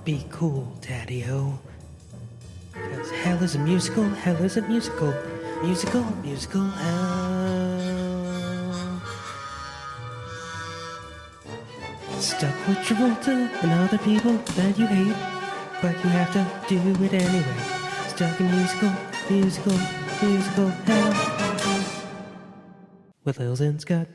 Be cool, Daddy-O. Because hell is a musical, hell is a musical. Musical, musical hell. Stuck with Travolta and other people that you hate, but you have to do it anyway. Stuck in musical, musical, musical hell. With Lils and Scott.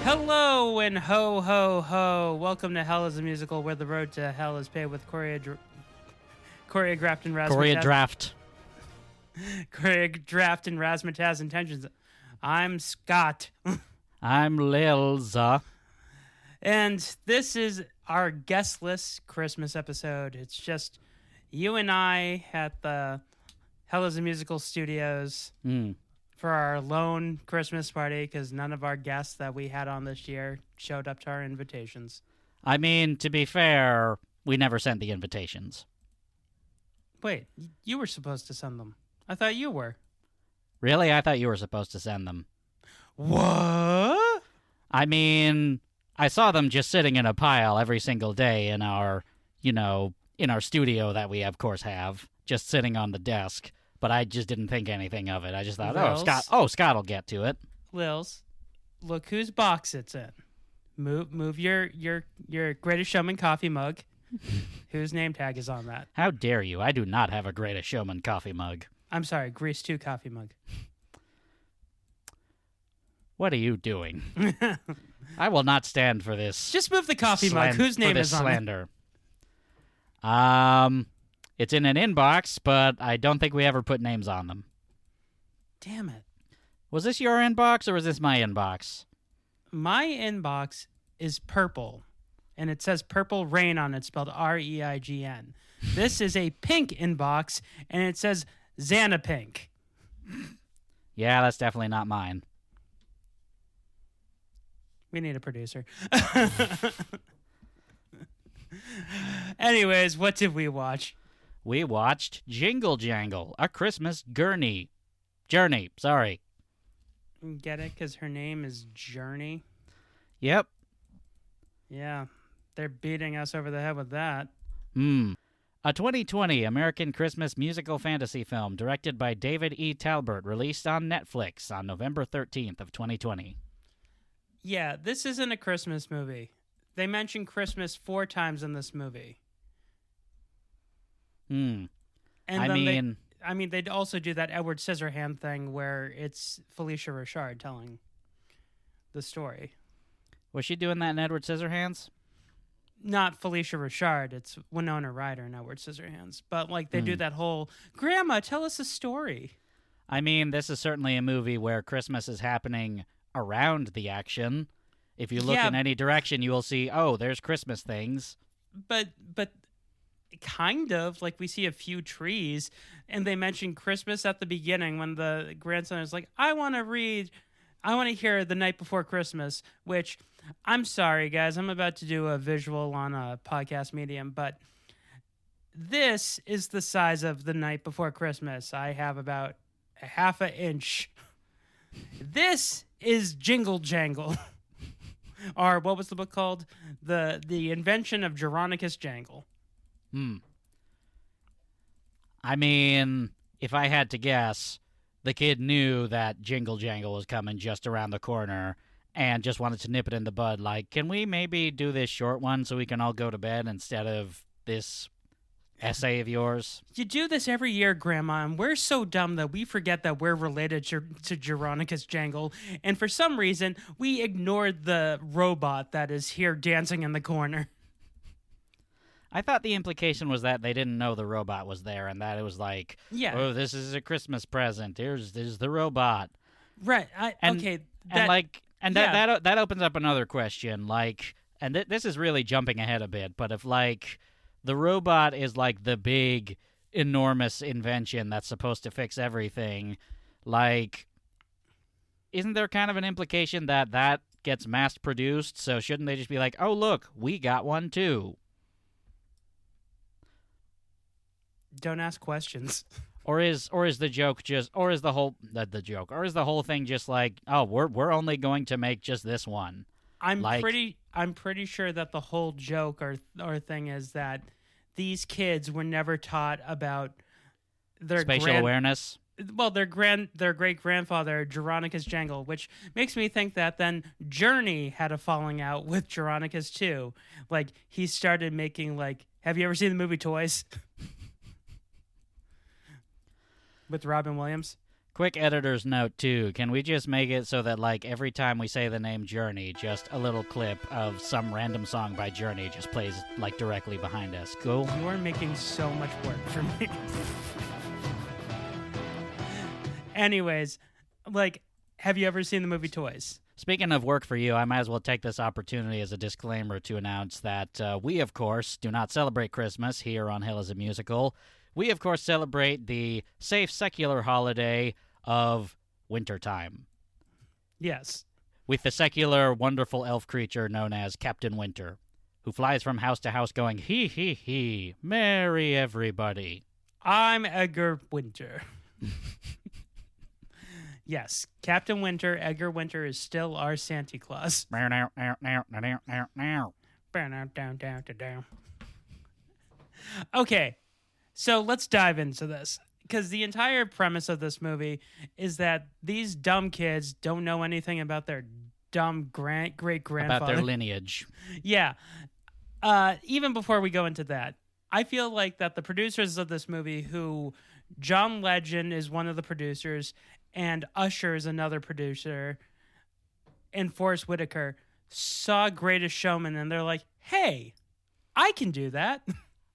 Hello and ho, ho, ho. Welcome to Hell is a Musical, where the road to hell is paved with choreographed and razzmatazz. Choreographed and razzmatazz intentions. I'm Scott. I'm Lilza. And this is our guestless Christmas episode. It's just you and I at the Hell is a Musical studios. For our lone Christmas party, because none of our guests that we had on this year showed up to our invitations. I mean, to be fair, we never sent the invitations. Wait, you were supposed to send them. I thought you were. Really? I thought you were supposed to send them. What? I mean, I saw them just sitting in a pile every single day in our, in our studio that we, of course, have, just sitting on the desk. But I just didn't think anything of it. I just thought, Scott will get to it. Lils, look whose box it's in. Move your Greatest Showman coffee mug. Whose name tag is on that? How dare you? I do not have a Greatest Showman coffee mug. I'm sorry, Grease 2 coffee mug. What are you doing? I will not stand for this. Just move the coffee mug. Whose name is on slander? It's in an inbox, but I don't think we ever put names on them. Damn it. Was this your inbox or was this my inbox? My inbox is purple, and it says Purple Rain on it, spelled R-E-I-G-N. This is a pink inbox, and it says Xanapink. Yeah, that's definitely not mine. We need a producer. Anyways, what did we watch? We watched Jingle Jangle, A Christmas Journey. Sorry. Get it? Because her name is Journey? Yep. Yeah, they're beating us over the head with that. A 2020 American Christmas musical fantasy film directed by David E. Talbert, released on Netflix on November 13th of 2020. Yeah, this isn't a Christmas movie. They mention Christmas 4 times in this movie. And they'd also do that Edward Scissorhand thing where it's Felicia Rashad telling the story. Was she doing that in Edward Scissorhands? Not Felicia Rashad. It's Winona Ryder in Edward Scissorhands. But they do that whole, Grandma, tell us a story. I mean, this is certainly a movie where Christmas is happening around the action. If you look in any direction, you will see, there's Christmas things. But kind of, we see a few trees, and they mention Christmas at the beginning when the grandson is like, I want to hear The Night Before Christmas, which, I'm sorry, guys, I'm about to do a visual on a podcast medium, but this is the size of The Night Before Christmas. I have about a half an inch. This is Jingle Jangle. Or what was the book called? The Invention of Jeronicus Jangle. I mean, if I had to guess, the kid knew that Jingle Jangle was coming just around the corner and just wanted to nip it in the bud. Can we maybe do this short one so we can all go to bed instead of this essay of yours? You do this every year, Grandma, and we're so dumb that we forget that we're related to Jeronicus Jangle, and for some reason, we ignored the robot that is here dancing in the corner. I thought the implication was that they didn't know the robot was there, and that it was this is a Christmas present. Here's the robot. Right. That opens up another question. This is really jumping ahead a bit, but if the robot is the big, enormous invention that's supposed to fix everything, isn't there kind of an implication that gets mass produced, so shouldn't they just be like, oh, look, we got one too? Don't ask questions. Or is the joke just, or is the whole thing just like, oh, we're only going to make just this one? I'm pretty sure that the whole joke or thing is that these kids were never taught about their spatial awareness. Well, their great grandfather Jeronicus Jangle, which makes me think that then Journey had a falling out with Jeronicus too. Like he started making like, have you ever seen the movie Toys? With Robin Williams. Quick editor's note, too. Can we just make it so that, like, every time we say the name Journey, just a little clip of some random song by Journey just plays, like, directly behind us? Cool? You are making so much work for me. Anyways, like, have you ever seen the movie Toys? Speaking of work for you, I might as well take this opportunity as a disclaimer to announce that we, of course, do not celebrate Christmas here on Hill as a Musical. We, of course, celebrate the safe, secular holiday of wintertime. Yes. With the secular, wonderful elf creature known as Captain Winter, who flies from house to house going, hee hee hee, merry everybody. I'm Edgar Winter. Yes, Captain Winter, Edgar Winter is still our Santa Claus. Okay. So let's dive into this, because the entire premise of this movie is that these dumb kids don't know anything about their dumb great-grandfather. About their lineage. Yeah. Even before we go into that, I feel like that the producers of this movie, who John Legend is one of the producers, and Usher is another producer, and Forrest Whitaker, saw Greatest Showman, and they're like, hey, I can do that.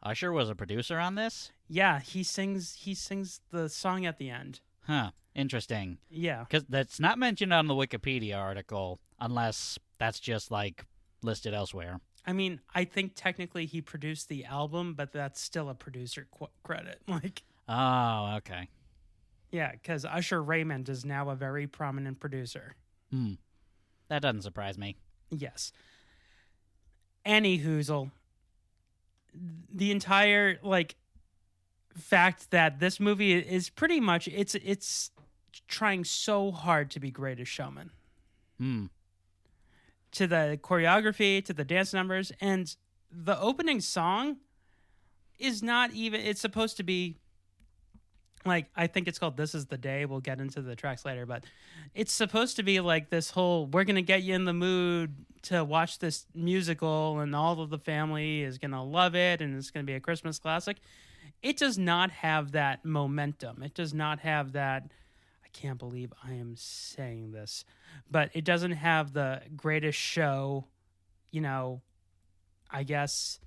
Usher was a producer on this? Yeah, he sings the song at the end. Huh, interesting. Yeah. Because that's not mentioned on the Wikipedia article, unless that's just, like, listed elsewhere. I mean, I think technically he produced the album, but that's still a producer credit. Like, oh, okay. Yeah, because Usher Raymond is now a very prominent producer. That doesn't surprise me. Yes. Any hoozle. The entire, like, fact that this movie is pretty much, it's trying so hard to be Greatest Showman. To the choreography, to the dance numbers, and the opening song is not even, it's supposed to be, like, I think it's called This Is the Day. We'll get into the tracks later, but it's supposed to be like this whole, we're going to get you in the mood to watch this musical and all of the family is going to love it and it's going to be a Christmas classic. It does not have that momentum. It does not have that, I can't believe I am saying this, but it doesn't have the greatest show, you know, I guess,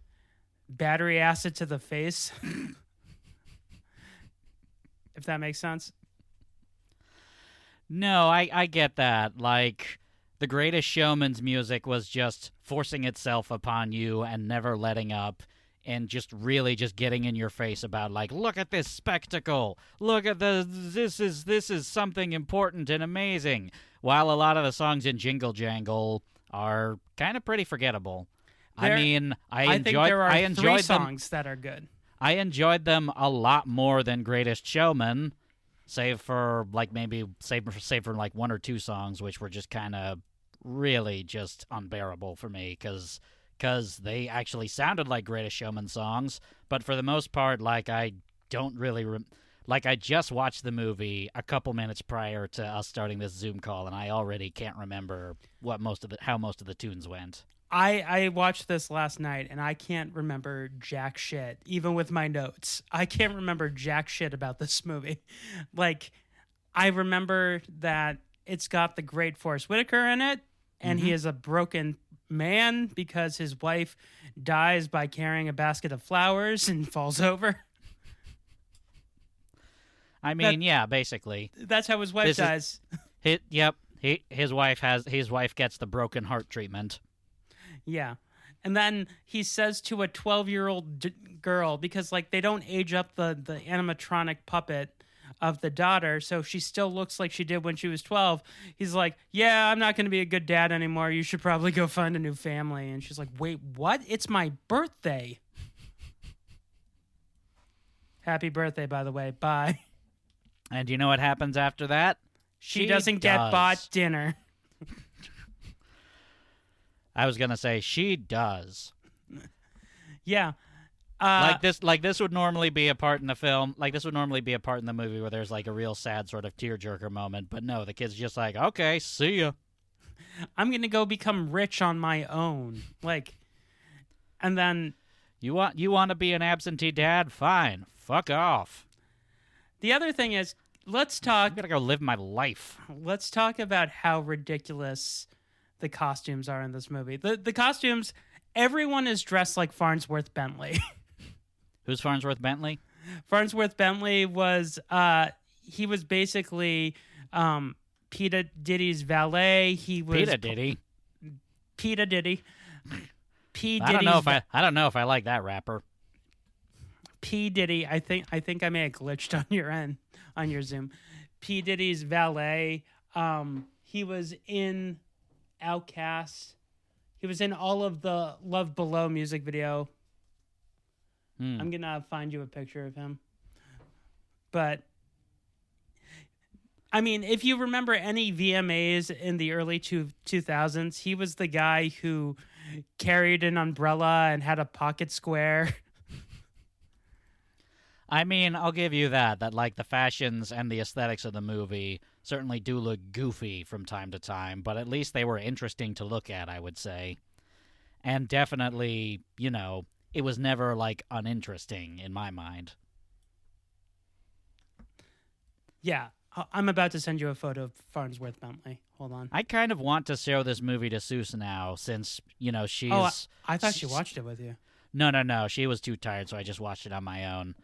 battery acid to the face. If that makes sense. No, I get that. Like, The Greatest Showman's music was just forcing itself upon you and never letting up, and just really just getting in your face about, like, look at this spectacle. Look at this is something important and amazing. While a lot of the songs in Jingle Jangle are kind of pretty forgettable. I think there are three songs that are good. I enjoyed them a lot more than Greatest Showman, save for like one or two songs, which were just kind of really just unbearable for me because they actually sounded like Greatest Showman songs, but for the most part, like I don't really I just watched the movie a couple minutes prior to us starting this Zoom call, and I already can't remember how most of the tunes went. I watched this last night, and I can't remember jack shit, even with my notes. I can't remember jack shit about this movie. Like, I remember that it's got the great Forrest Whitaker in it, and he is a broken man because his wife dies by carrying a basket of flowers and falls over. I mean, yeah, basically. That's how his wife dies. His wife gets the broken heart treatment. Yeah. And then he says to a 12-year-old girl, because, like, they don't age up the animatronic puppet of the daughter, so she still looks like she did when she was 12. He's like, yeah, I'm not going to be a good dad anymore. You should probably go find a new family. And she's like, wait, what? It's my birthday. Happy birthday, by the way. Bye. And you know what happens after that? She doesn't get bought dinner. I was gonna say she does. Yeah. Like this would normally be a part in the film. Like this would normally be a part in the movie where there's like a real sad sort of tearjerker moment. But no, the kid's just like, okay, see ya. I'm gonna go become rich on my own. Like, and then You want to be an absentee dad? Fine, fuck off. the other thing is, let's I'm talk. gonna go live my life. Let's talk about how ridiculous the costumes are in this movie. The costumes. Everyone is dressed like Farnsworth Bentley. Who's Farnsworth Bentley? Farnsworth Bentley was he was basically P. Diddy's valet. He was Peter Diddy. P. Diddy. P. I don't know if Diddy's I like that rapper. P. Diddy. I think I may have glitched on your end on your Zoom. P. Diddy's valet. He was in Outkast. He was in all of the Love Below music video. I'm going to find you a picture of him. But, I mean, if you remember any VMAs in the early 2000s, he was the guy who carried an umbrella and had a pocket square. I mean, I'll give you that like the fashions and the aesthetics of the movie certainly do look goofy from time to time, but at least they were interesting to look at, I would say. And definitely, you know, it was never like uninteresting in my mind. Yeah, I'm about to send you a photo of Farnsworth Bentley. Hold on. I kind of want to show this movie to Seuss now since, you know, she's... Oh, I thought she watched it with you. No. She was too tired, so I just watched it on my own.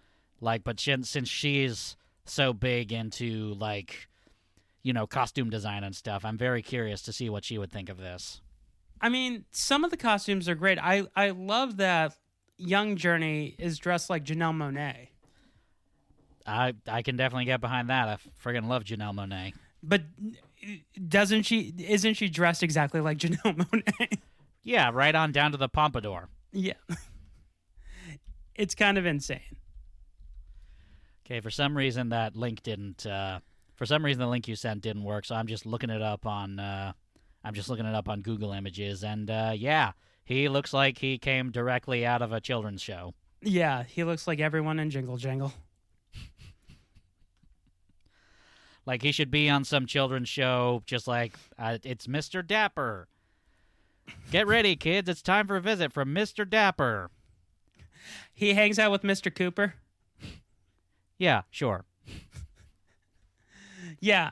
Like, but since she's so big into, like, you know, costume design and stuff, I'm very curious to see what she would think of this. I mean, some of the costumes are great. I love that young Journey is dressed like Janelle Monáe. I can definitely get behind that. I friggin' love Janelle Monáe. But isn't she dressed exactly like Janelle Monáe? Yeah, right on down to the pompadour. Yeah. It's kind of insane. Okay, for some reason that link didn't. For some reason the link you sent didn't work, so I'm just looking it up on. I'm just looking it up on Google Images, and yeah, he looks like he came directly out of a children's show. Yeah, he looks like everyone in Jingle Jangle. Like he should be on some children's show, just like it's Mr. Dapper. Get ready, kids! It's time for a visit from Mr. Dapper. He hangs out with Mr. Cooper. Yeah, sure. Yeah.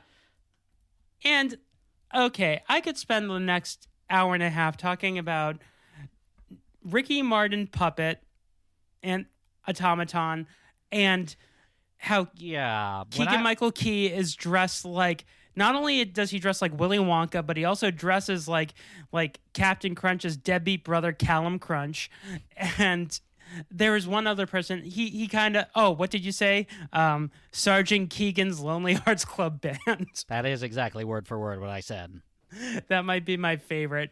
And, okay, I could spend the next hour and a half talking about Ricky Martin Puppet and Automaton and how Keegan-Michael Key is dressed like... Not only does he dress like Willy Wonka, but he also dresses like Captain Crunch's deadbeat brother, Callum Crunch. And... there is one other person. He kind of... Oh, what did you say? Sergeant Keegan's Lonely Hearts Club Band. That is exactly word for word what I said. That might be my favorite.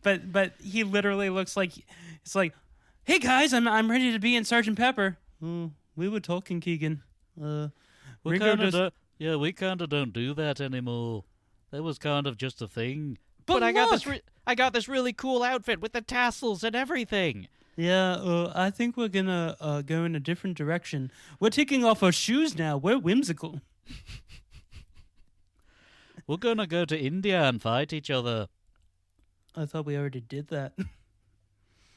But he literally looks like... It's like, hey guys, I'm ready to be in Sergeant Pepper. We were talking, Keegan. We kind of don't do that anymore. That was kind of just a thing. But I got this really cool outfit with the tassels and everything. Yeah, I think we're gonna go in a different direction. We're taking off our shoes now. We're whimsical. We're gonna go to India and fight each other. I thought we already did that.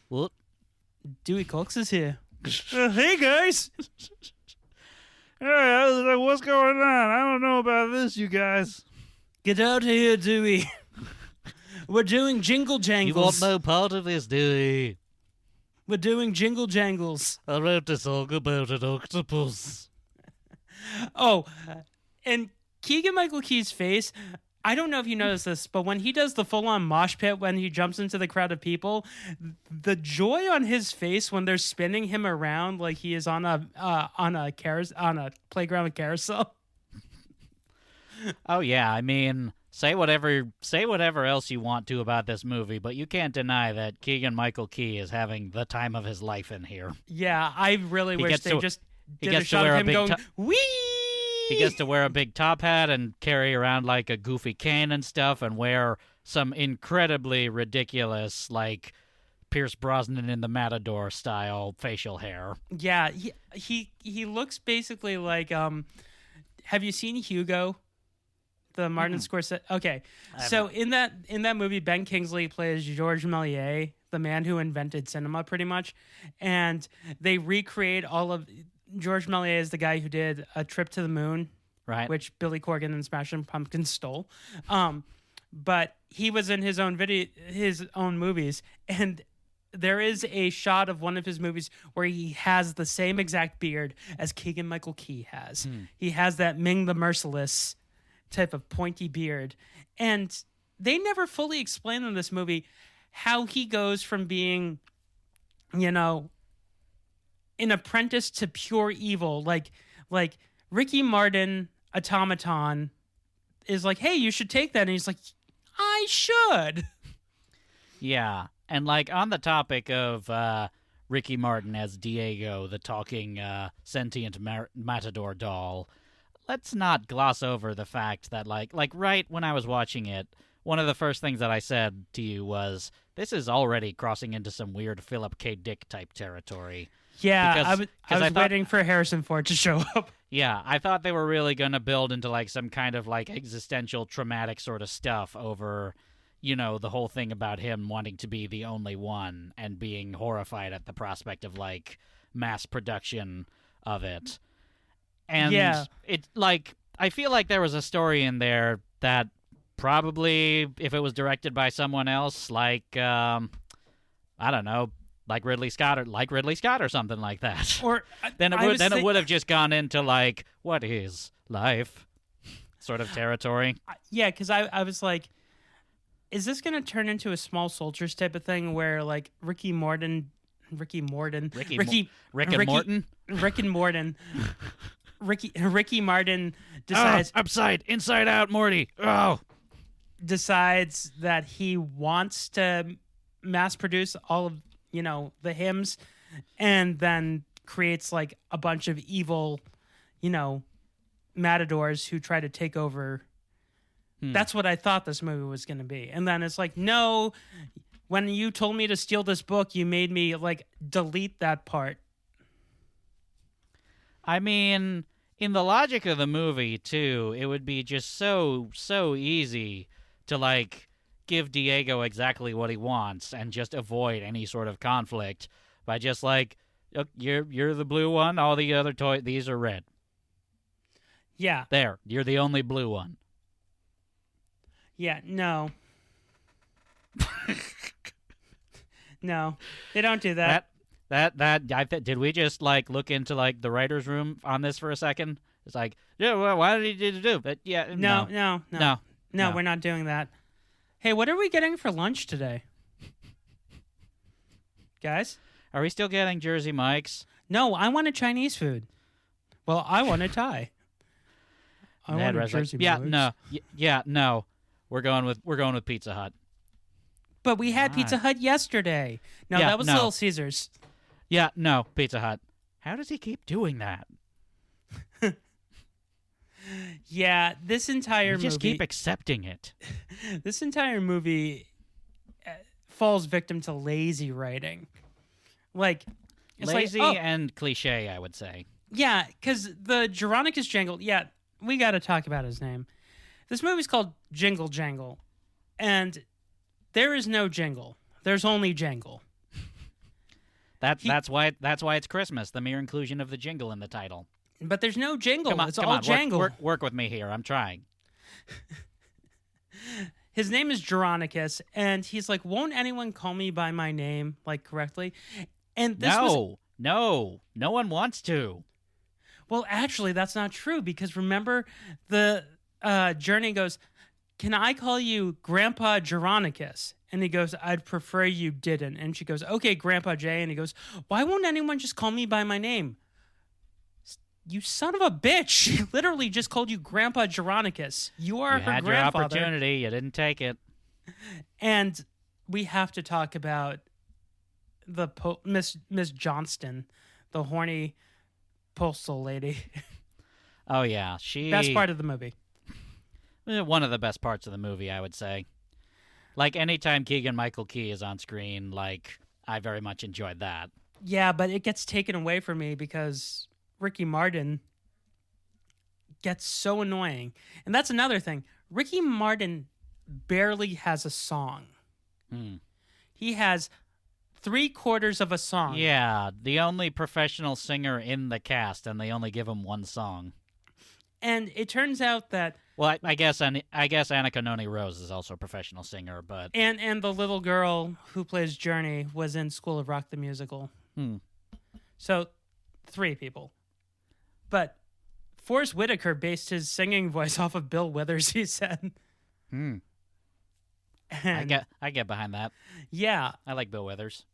What? Dewey Cox is here. Hey, guys! Hey, what's going on? I don't know about this, you guys. Get out of here, Dewey. We're doing Jingle Jangles. You want no part of this, Dewey. We're doing Jingle Jangles. I wrote a song about an octopus. Oh, and Keegan-Michael Key's face, I don't know if you noticed this, but when he does the full-on mosh pit when he jumps into the crowd of people, the joy on his face when they're spinning him around like he is on a playground with carousel. Oh yeah, I mean, say whatever else you want to about this movie, but you can't deny that Keegan-Michael Key is having the time of his life in here. Yeah, I really wish gets they to- just he did gets a to shot wear of a him big going, to- wee! He gets to wear a big top hat and carry around like a goofy cane and stuff, and wear some incredibly ridiculous, like Pierce Brosnan in the Matador style facial hair. Yeah, he looks basically like have you seen Hugo? The Martin Scorsese. Okay. So in that movie Ben Kingsley plays Georges Méliès, the man who invented cinema pretty much, and they recreate all of Georges Méliès is the guy who did A Trip to the Moon, Right. which Billy Corgan and Smashing Pumpkins stole. But he was in his own movies, and there is a shot of one of his movies where he has the same exact beard as Keegan-Michael Key has. He has that Ming the Merciless type of pointy beard. And they never fully explain in this movie how he goes from being, an apprentice to pure evil. Like Ricky Martin, Automaton, is like, hey, you should take that. And he's like, I should. Yeah, and like on the topic of Ricky Martin as Diego, the talking sentient matador doll, let's not gloss over the fact that like right when I was watching it, one of the first things that I said to you was, this is already crossing into some weird Philip K. Dick type territory. Yeah, Because- I was because I thought- waiting for Harrison Ford to show up. Yeah, I thought they were really going to build into like some kind of like existential traumatic sort of stuff over, the whole thing about him wanting to be the only one and being horrified at the prospect of like mass production of it. And Yeah. it like I feel like there was a story in there that probably if it was directed by someone else like I don't know, like Ridley Scott or something like that. Or Then I was it would have just gone into like, what is life sort of territory. Yeah, because I was like, is this going to turn into a Small Soldiers type of thing where like Rick and Morton, Rick Ricky Martin decides upside, inside out, Morty. Oh, decides that he wants to mass produce all of the hymns, and then creates like a bunch of evil, matadors who try to take over. That's what I thought this movie was going to be. And then it's like, no, when you told me to steal this book, you made me like delete that part. I mean, in the logic of the movie too, it would be just so easy to like give Diego exactly what he wants and just avoid any sort of conflict by just like, "Look, you're the blue one, all the other these are red. Yeah. There, you're the only blue one." Yeah. No. No, they don't do that. Did we just like look into like the writer's room on this for a second? It's like, yeah, well, why did he do? But yeah, No, no. we're not doing that. Hey, what are we getting for lunch today? Guys? Are we still getting Jersey Mike's? No, I wanted Chinese food. Well, I want a Thai. I Ned want a Red's like, Jersey yeah, Mike's. no. We're going with Pizza Hut. But we had Pizza Hut yesterday. No, Yeah, that was no. Little Caesars. Yeah, no, Pizza Hut. How does he keep doing that? Yeah, this entire You movie. just keep accepting it. This entire movie falls victim to lazy writing. Like, it's Lazy like, and cliche, I would say. yeah, because the Geronicus Jangle. Yeah, we got to talk about his name. This movie's called Jingle Jangle, and there is no jingle. There's only jangle. That's why it's Christmas. The mere inclusion of the jingle in the title. But there's no jingle. Come on, It's come all on, jangle. work with me here. I'm trying. His name is Geronicus, and he's like, won't anyone call me by my name, like, correctly? And this was... No one wants to. Well, actually, that's not true, because remember, the Journey goes, can I call you Grandpa Geronicus? And he goes, I'd prefer you didn't. And she goes, okay, Grandpa Jay. And he goes, why won't anyone just call me by my name? You son of a bitch. She literally just called you Grandpa Geronicus. You are You her had your grandfather. opportunity. You didn't take it. And we have to talk about the Miss Johnston, the horny postal lady. Oh, yeah. She... Best part of the movie. One of the best parts of the movie, I would say. Like, anytime Keegan-Michael Key is on screen, like, I very much enjoyed that. Yeah, but it gets taken away from me because Ricky Martin gets so annoying. And that's another thing. Ricky Martin barely has a song. He has 3/4 of a song. Yeah, the only professional singer in the cast, and they only give him one song. And it turns out that... Well, I guess Annika Noni Rose is also a professional singer, but... And the little girl who plays Journey was in School of Rock the Musical. So, 3 people. But Forrest Whitaker based his singing voice off of Bill Withers, he said. I get behind that. Yeah. I like Bill Withers.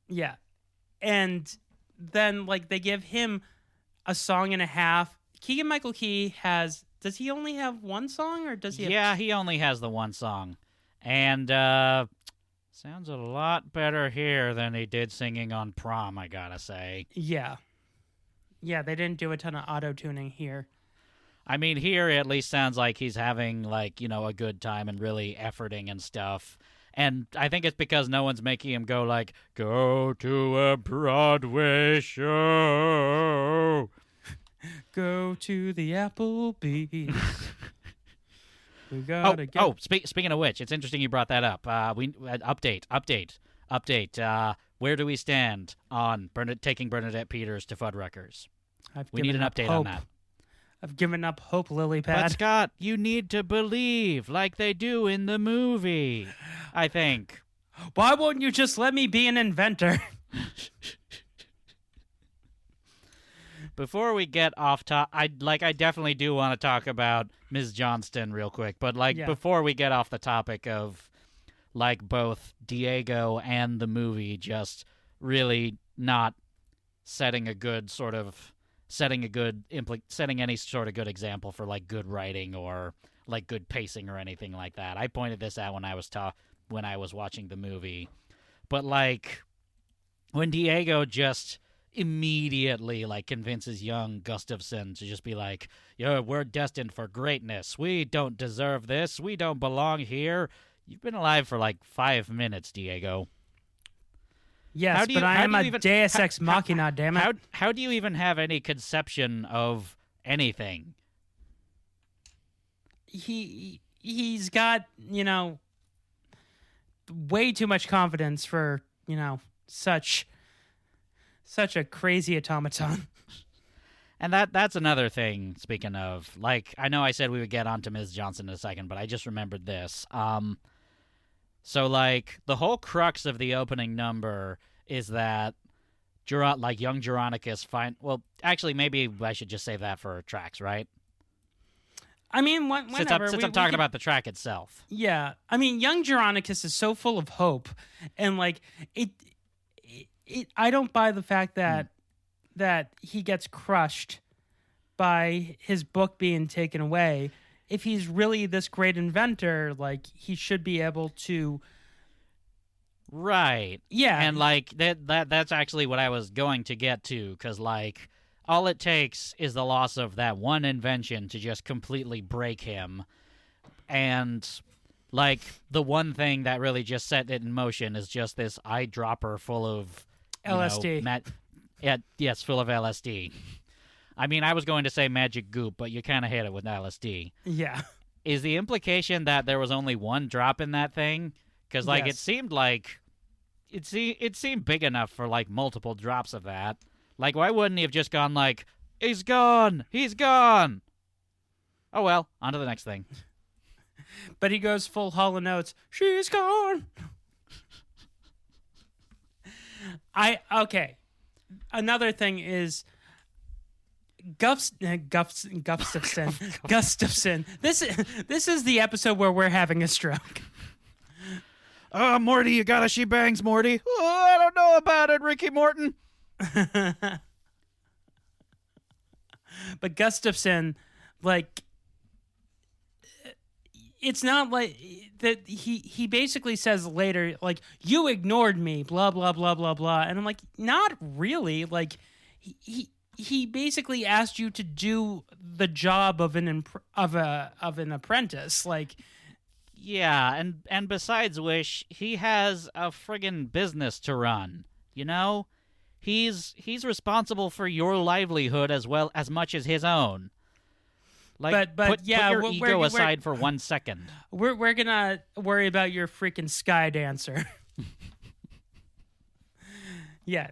Yeah. And then, like, they give him a song and a half. Keegan-Michael Key has... Does he only have one song, or does he have... Yeah, he only has the one song. And, sounds a lot better here than he did singing on Prom, I gotta say. Yeah. Yeah, they didn't do a ton of auto-tuning here. I mean, here it at least sounds like he's having, like, you know, a good time and really efforting and stuff. And I think it's because no one's making him go, like, go to a Broadway show. Go to the Applebee's. We gotta get... Speaking of which, it's interesting you brought that up. Update. Where do we stand on taking Bernadette Peters to Fuddruckers? We need an update on that. I've given up hope, Lily But Pad. Scott, you need to believe like they do in the movie, I think. Why won't you just let me be an inventor? Before we get off I definitely do want to talk about Ms. Johnston real quick, but before we get off the topic of like both Diego and the movie just really not setting any sort of good example for like good writing or like good pacing or anything like that. I pointed this out when I was watching the movie. But like when Diego just immediately like convinces young Gustafson to just be like, "Yo, we're destined for greatness. We don't deserve this. We don't belong here." You've been alive for like 5 minutes, Diego. Yes, but I am a Deus Ex Machina, damn it. How do you even have any conception of anything? He's got, you know, way too much confidence for, you know, such a crazy automaton. And that's another thing, speaking of, like, I know I said we would get on to Ms. Johnson in a second, but I just remembered this. So, like, the whole crux of the opening number is that, young Geronicus well, actually, maybe I should just save that for tracks, right? I mean, whenever. Since I'm talking about the track itself. Yeah. I mean, young Geronicus is so full of hope. And, like, I don't buy the fact that he gets crushed by his book being taken away. If he's really this great inventor, like, he should be able to... Right. Yeah. And, like, that's actually what I was going to get to, because, like, all it takes is the loss of that one invention to just completely break him. And, like, the one thing that really just set it in motion is just this eyedropper full of... LSD. Yes, full of LSD. I mean, I was going to say magic goop, but you kind of hit it with LSD. Yeah. Is the implication that there was only one drop in that thing? Because, like, Yes. it seemed like... It seemed big enough for, like, multiple drops of that. Like, why wouldn't he have just gone, like, he's gone! He's gone! Oh, well, on to the next thing. But he goes full Hall & Oates. She's gone! Okay. Another thing is... Gustafson. This is the episode where we're having a stroke. Oh, Morty, you got a she bangs, Morty. Oh, I don't know about it, Ricky Morton. But Gustafson, like, it's not like that. He basically says later, like, you ignored me, blah blah blah blah blah, and I'm like, not really. Like, he basically asked you to do the job of an apprentice, like. Yeah, and besides which, he has a friggin' business to run. You know, he's responsible for your livelihood as well as much as his own. Like, but yeah, put your ego aside for 1 second. We're gonna worry about your freaking sky dancer. Yeah,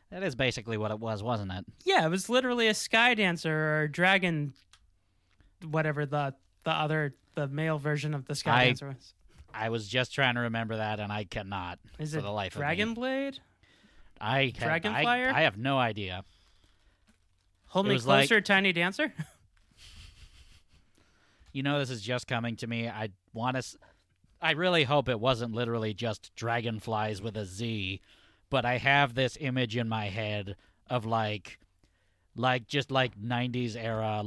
That is basically what it was, wasn't it? yeah, it was literally a sky dancer or dragon, whatever the male version of the sky dancer was. I was just trying to remember that, and I cannot. Is for it the life Dragon of me. Blade? Dragonflyer? I have no idea. Hold It Me was Closer, Tiny Dancer? You know, this is just coming to me. I really hope it wasn't literally just dragonflies with a Z, but I have this image in my head of just 90s era,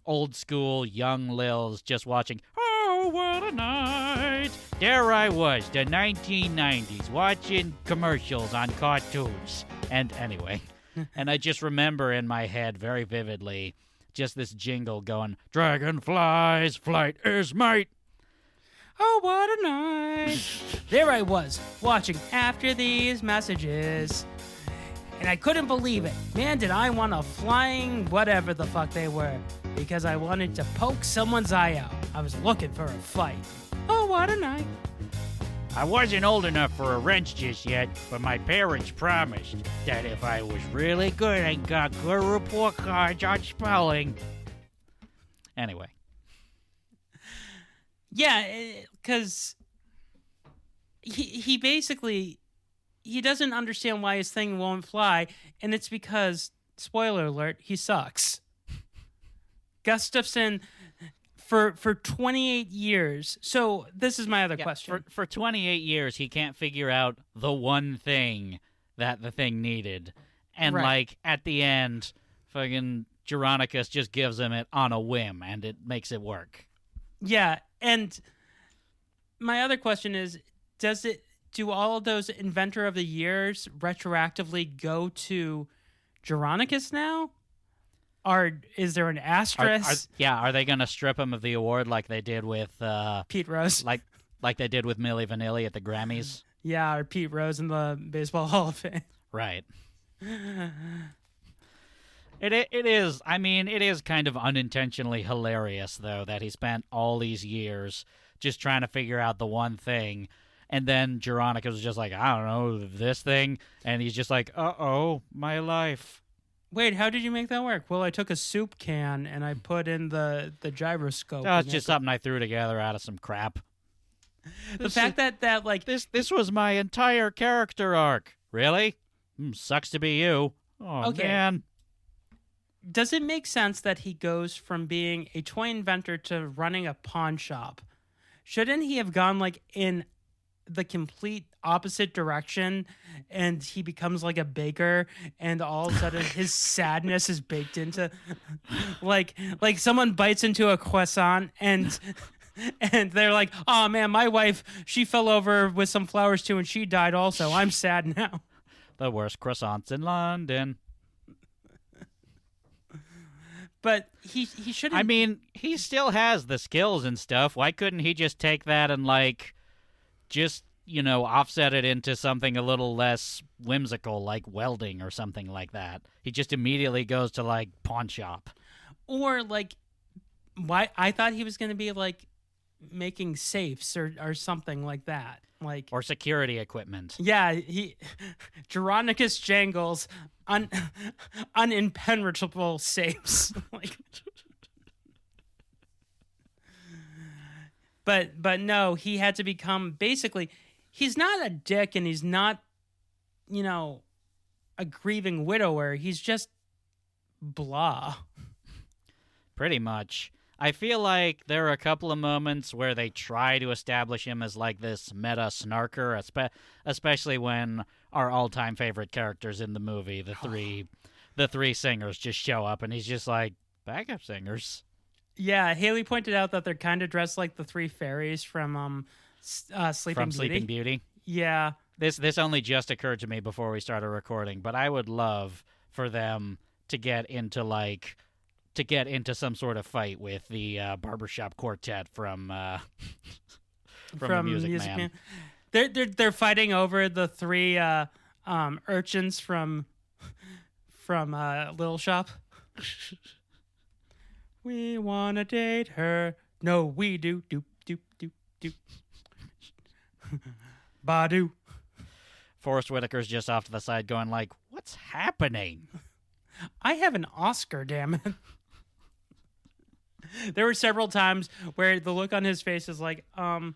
old school young Lils just watching. Oh, what a night! There I was, the 1990s, watching commercials on cartoons. And anyway, and I just remember in my head very vividly just this jingle going, "Dragonflies, flight is might." Oh, what a night. There I was, watching After These Messages. And I couldn't believe it. Man, did I want a flying whatever the fuck they were. Because I wanted to poke someone's eye out. I was looking for a fight. Oh, what a night. I wasn't old enough for a wrench just yet, but my parents promised that if I was really good and got good report cards on spelling. Anyway. Yeah, because he basically, he doesn't understand why his thing won't fly, and it's because, spoiler alert, he sucks. Gustafson, for 28 years, so this is my other question. For 28 years, he can't figure out the one thing that the thing needed. And, Right. at the end, fucking Geronicus just gives him it on a whim, and it makes it work. Yeah, and my other question is, do all of those Inventor of the Years retroactively go to Geronicus now? Or is there an asterisk? Are they going to strip him of the award like they did with Pete Rose. like they did with Milli Vanilli at the Grammys? Yeah, or Pete Rose in the Baseball Hall of Fame. Right. It is. I mean, it is kind of unintentionally hilarious, though, that he spent all these years just trying to figure out the one thing, and then Geronicus was just like, I don't know, this thing, and he's just like, uh-oh, my life. Wait, how did you make that work? Well, I took a soup can and I put in the gyroscope. Oh, it's just something I threw together out of some crap. The fact that like This was my entire character arc. Really? Sucks to be you. Oh, Okay. man. does it make sense that he goes from being a toy inventor to running a pawn shop? Shouldn't he have gone like in the complete opposite direction and he becomes like a baker and all of a sudden his sadness is baked into like someone bites into a croissant and they're like, oh man, my wife, she fell over with some flowers too and she died also. I'm sad now. The worst croissants in London. But he shouldn't. I mean, he still has the skills and stuff. Why couldn't he just take that and, just, offset it into something a little less whimsical, like welding or something like that? He just immediately goes to, pawn shop. Or, why I thought he was going to be, making safes or something like that. Or security equipment. Yeah, Geronicus Jangles unimpenetrable safes. But no, he had to become basically, he's not a dick and he's not, a grieving widower. He's just blah. Pretty much. I feel like there are a couple of moments where they try to establish him as like this meta snarker, especially when our all-time favorite characters in the movie, the three singers, just show up, and he's just like, backup singers. Yeah, Haley pointed out that they're kind of dressed like the three fairies from Sleeping Beauty. Yeah. This only just occurred to me before we started recording, but I would love for them to get into some sort of fight with the barbershop quartet from the Music Man. They're fighting over the three urchins from Little Shop. We wanna date her. No, we do. Doop doop doop doop. Badu. Forrest Whitaker's just off to the side going like, what's happening? I have an Oscar, damn it. There were several times where the look on his face is like, I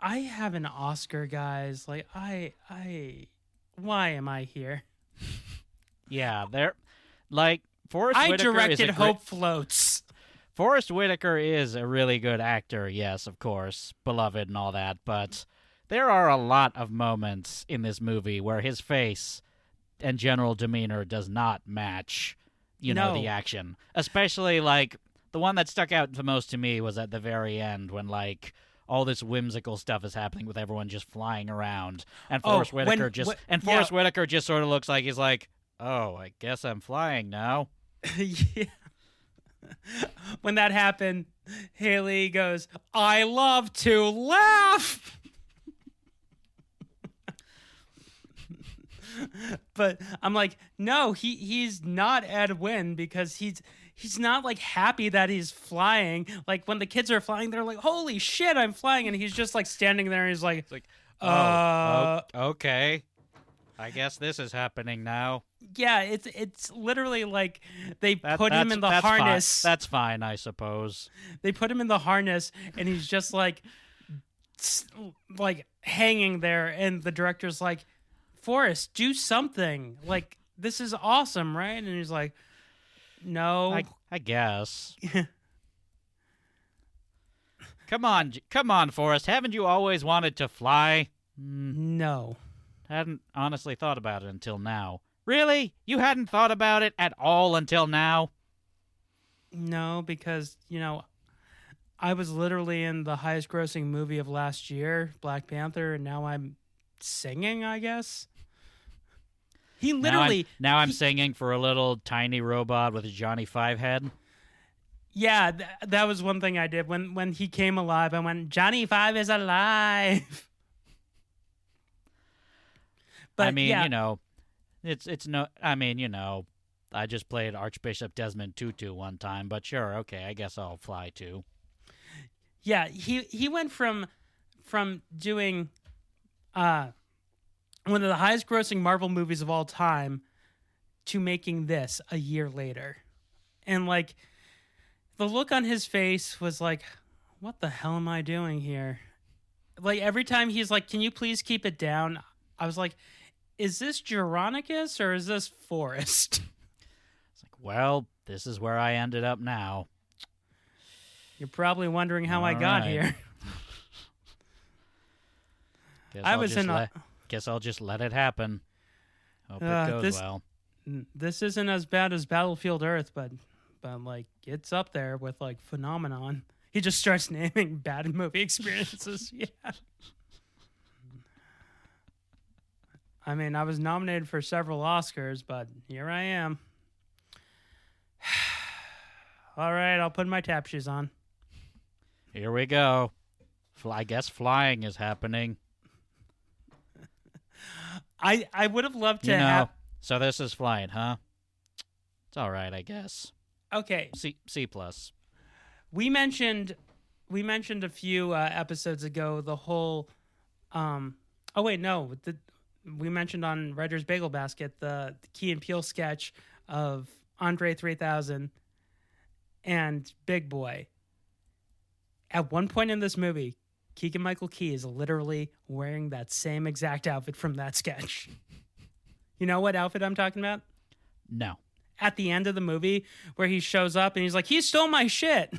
have an Oscar, guys. Like, why am I here? Yeah, they're like Forrest I Whitaker directed Hope Floats. Forrest Whitaker is a really good actor, yes, of course, beloved and all that, but there are a lot of moments in this movie where his face and general demeanor does not match, the action. Especially, like, the one that stuck out the most to me was at the very end when, like, all this whimsical stuff is happening with everyone just flying around, and Forrest Whitaker Whitaker just sort of looks like he's like, oh, I guess I'm flying now. Yeah. When that happened, Haley goes, I love to laugh. But I'm like, no, he's not Ed Wynn, because he's not like happy that he's flying. Like when the kids are flying, they're like, holy shit, I'm flying. And he's just like standing there and he's like, okay. I guess this is happening now. Yeah, it's literally like they put him in the harness. That's fine, I suppose. They put him in the harness, and he's just like hanging there, and the director's like, Forrest, do something. Like, this is awesome, right? And he's like, no. I guess. Come on, Forrest. Haven't you always wanted to fly? No. Hadn't honestly thought about it until now. Really? You hadn't thought about it at all until now? No, because, I was literally in the highest grossing movie of last year, Black Panther, and now I'm singing, I guess. He literally... Now I'm singing for a little tiny robot with a Johnny Five head. Yeah, that was one thing I did. When he came alive, I went, Johnny Five is alive! But, I mean, yeah. it's no... I mean, I just played Archbishop Desmond Tutu one time, but sure, okay, I guess I'll fly too. Yeah, he went from doing one of the highest grossing Marvel movies of all time to making this a year later. And like the look on his face was like, what the hell am I doing here? Like every time he's like, can you please keep it down? I was like, is this Geronicus or is this Forrest? It's like, well, this is where I ended up now. You're probably wondering how I got here. Guess I'll just let it happen. Hope it goes well. This isn't as bad as Battlefield Earth, but like it's up there with like Phenomenon. He just starts naming bad movie experiences. Yeah. I mean, I was nominated for several Oscars, but here I am. All right, I'll put my tap shoes on. Here we go. I guess flying is happening. I would have loved to have... So this is flying, huh? It's all right, I guess. Okay. C plus. We mentioned a few episodes ago the whole... Oh, wait, no. We mentioned on Writer's Bagel Basket the Key and Peele sketch of Andre 3000 and Big Boy. At one point in this movie, Keegan-Michael Key is literally wearing that same exact outfit from that sketch. You know what outfit I'm talking about? No. at the end of the movie where he shows up and he's like, he stole my shit.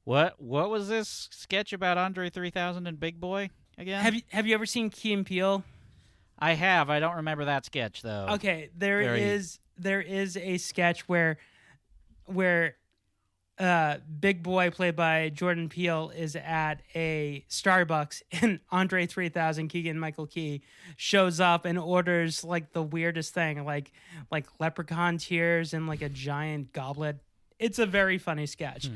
What was this sketch about Andre 3000 and Big Boy again? Have you ever seen Key and Peele? I have. I don't remember that sketch though. Okay, there is a sketch where Big Boy, played by Jordan Peele, is at a Starbucks, and Andre 3000, Keegan-Michael Key, shows up and orders like the weirdest thing, like leprechaun tears and like a giant goblet. It's a very funny sketch.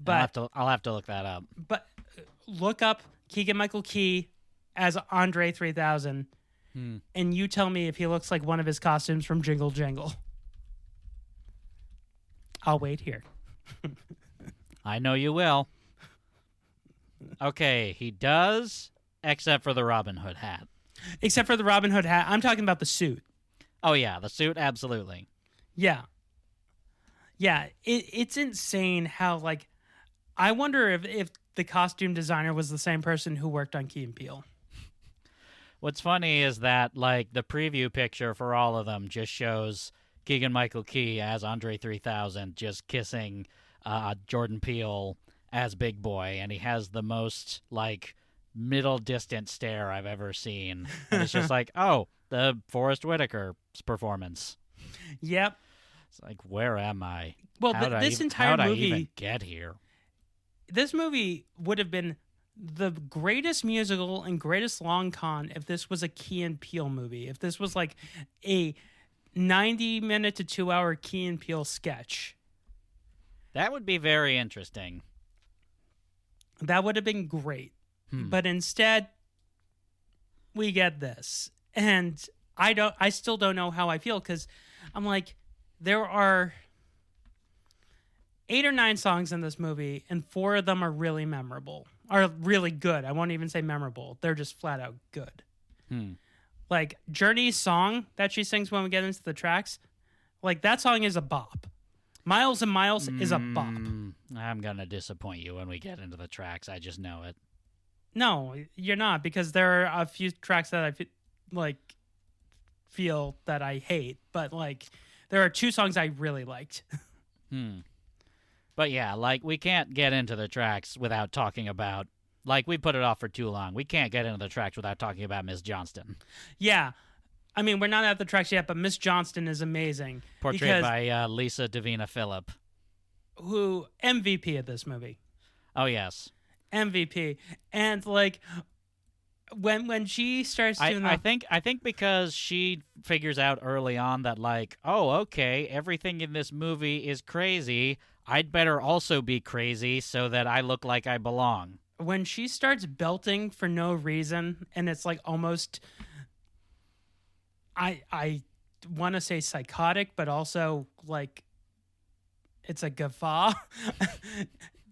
But I'll have to look that up. But look up Keegan-Michael Key as Andre 3000, and you tell me if he looks like one of his costumes from Jingle Jangle. I'll wait here. I know you will. Okay, he does, except for the Robin Hood hat. Except for the Robin Hood hat. I'm talking about the suit. Oh, yeah, the suit, absolutely. Yeah. Yeah, it's insane how, like, I wonder if the costume designer was the same person who worked on Key and Peele. What's funny is that, like, the preview picture for all of them just shows Keegan-Michael Key as Andre 3000 just kissing Jordan Peele as Big Boy, and he has the most, like, middle distance stare I've ever seen. And it's just like, oh, the Forrest Whitaker's performance. Yep. It's like, where am I? Well, how'd this I entire movie, I even get here? This movie would have been the greatest musical and greatest long con if this was a Key and Peele movie. If this was like a 90-minute to 2-hour Key and Peele sketch. That would be very interesting. That would have been great. But instead, we get this. And I still don't know how I feel, because I'm like, there are 8 or 9 songs in this movie, and 4 of them are really memorable, are really good. I won't even say memorable. They're just flat out good. Like Journey's song that she sings when we get into the tracks, like that song is a bop. Miles and Miles is a bop. I'm going to disappoint you when we get into the tracks. I just know it. No, you're not, because there are a few tracks that I feel that I hate, but like there are 2 songs I really liked. But yeah, like we can't get into the tracks without talking about, like we put it off for too long. We can't get into the tracks without talking about Miss Johnston. Yeah. I mean, we're not at the tracks yet, but Miss Johnston is amazing. Portrayed by Lisa Davina Phillip. Who MVP of this movie. Oh, yes. MVP. And like when she starts doing I think because she figures out early on that, like, oh, okay, everything in this movie is crazy. I'd better also be crazy so that I look like I belong. When she starts belting for no reason, and it's like almost, I want to say psychotic, but also like it's a guffaw.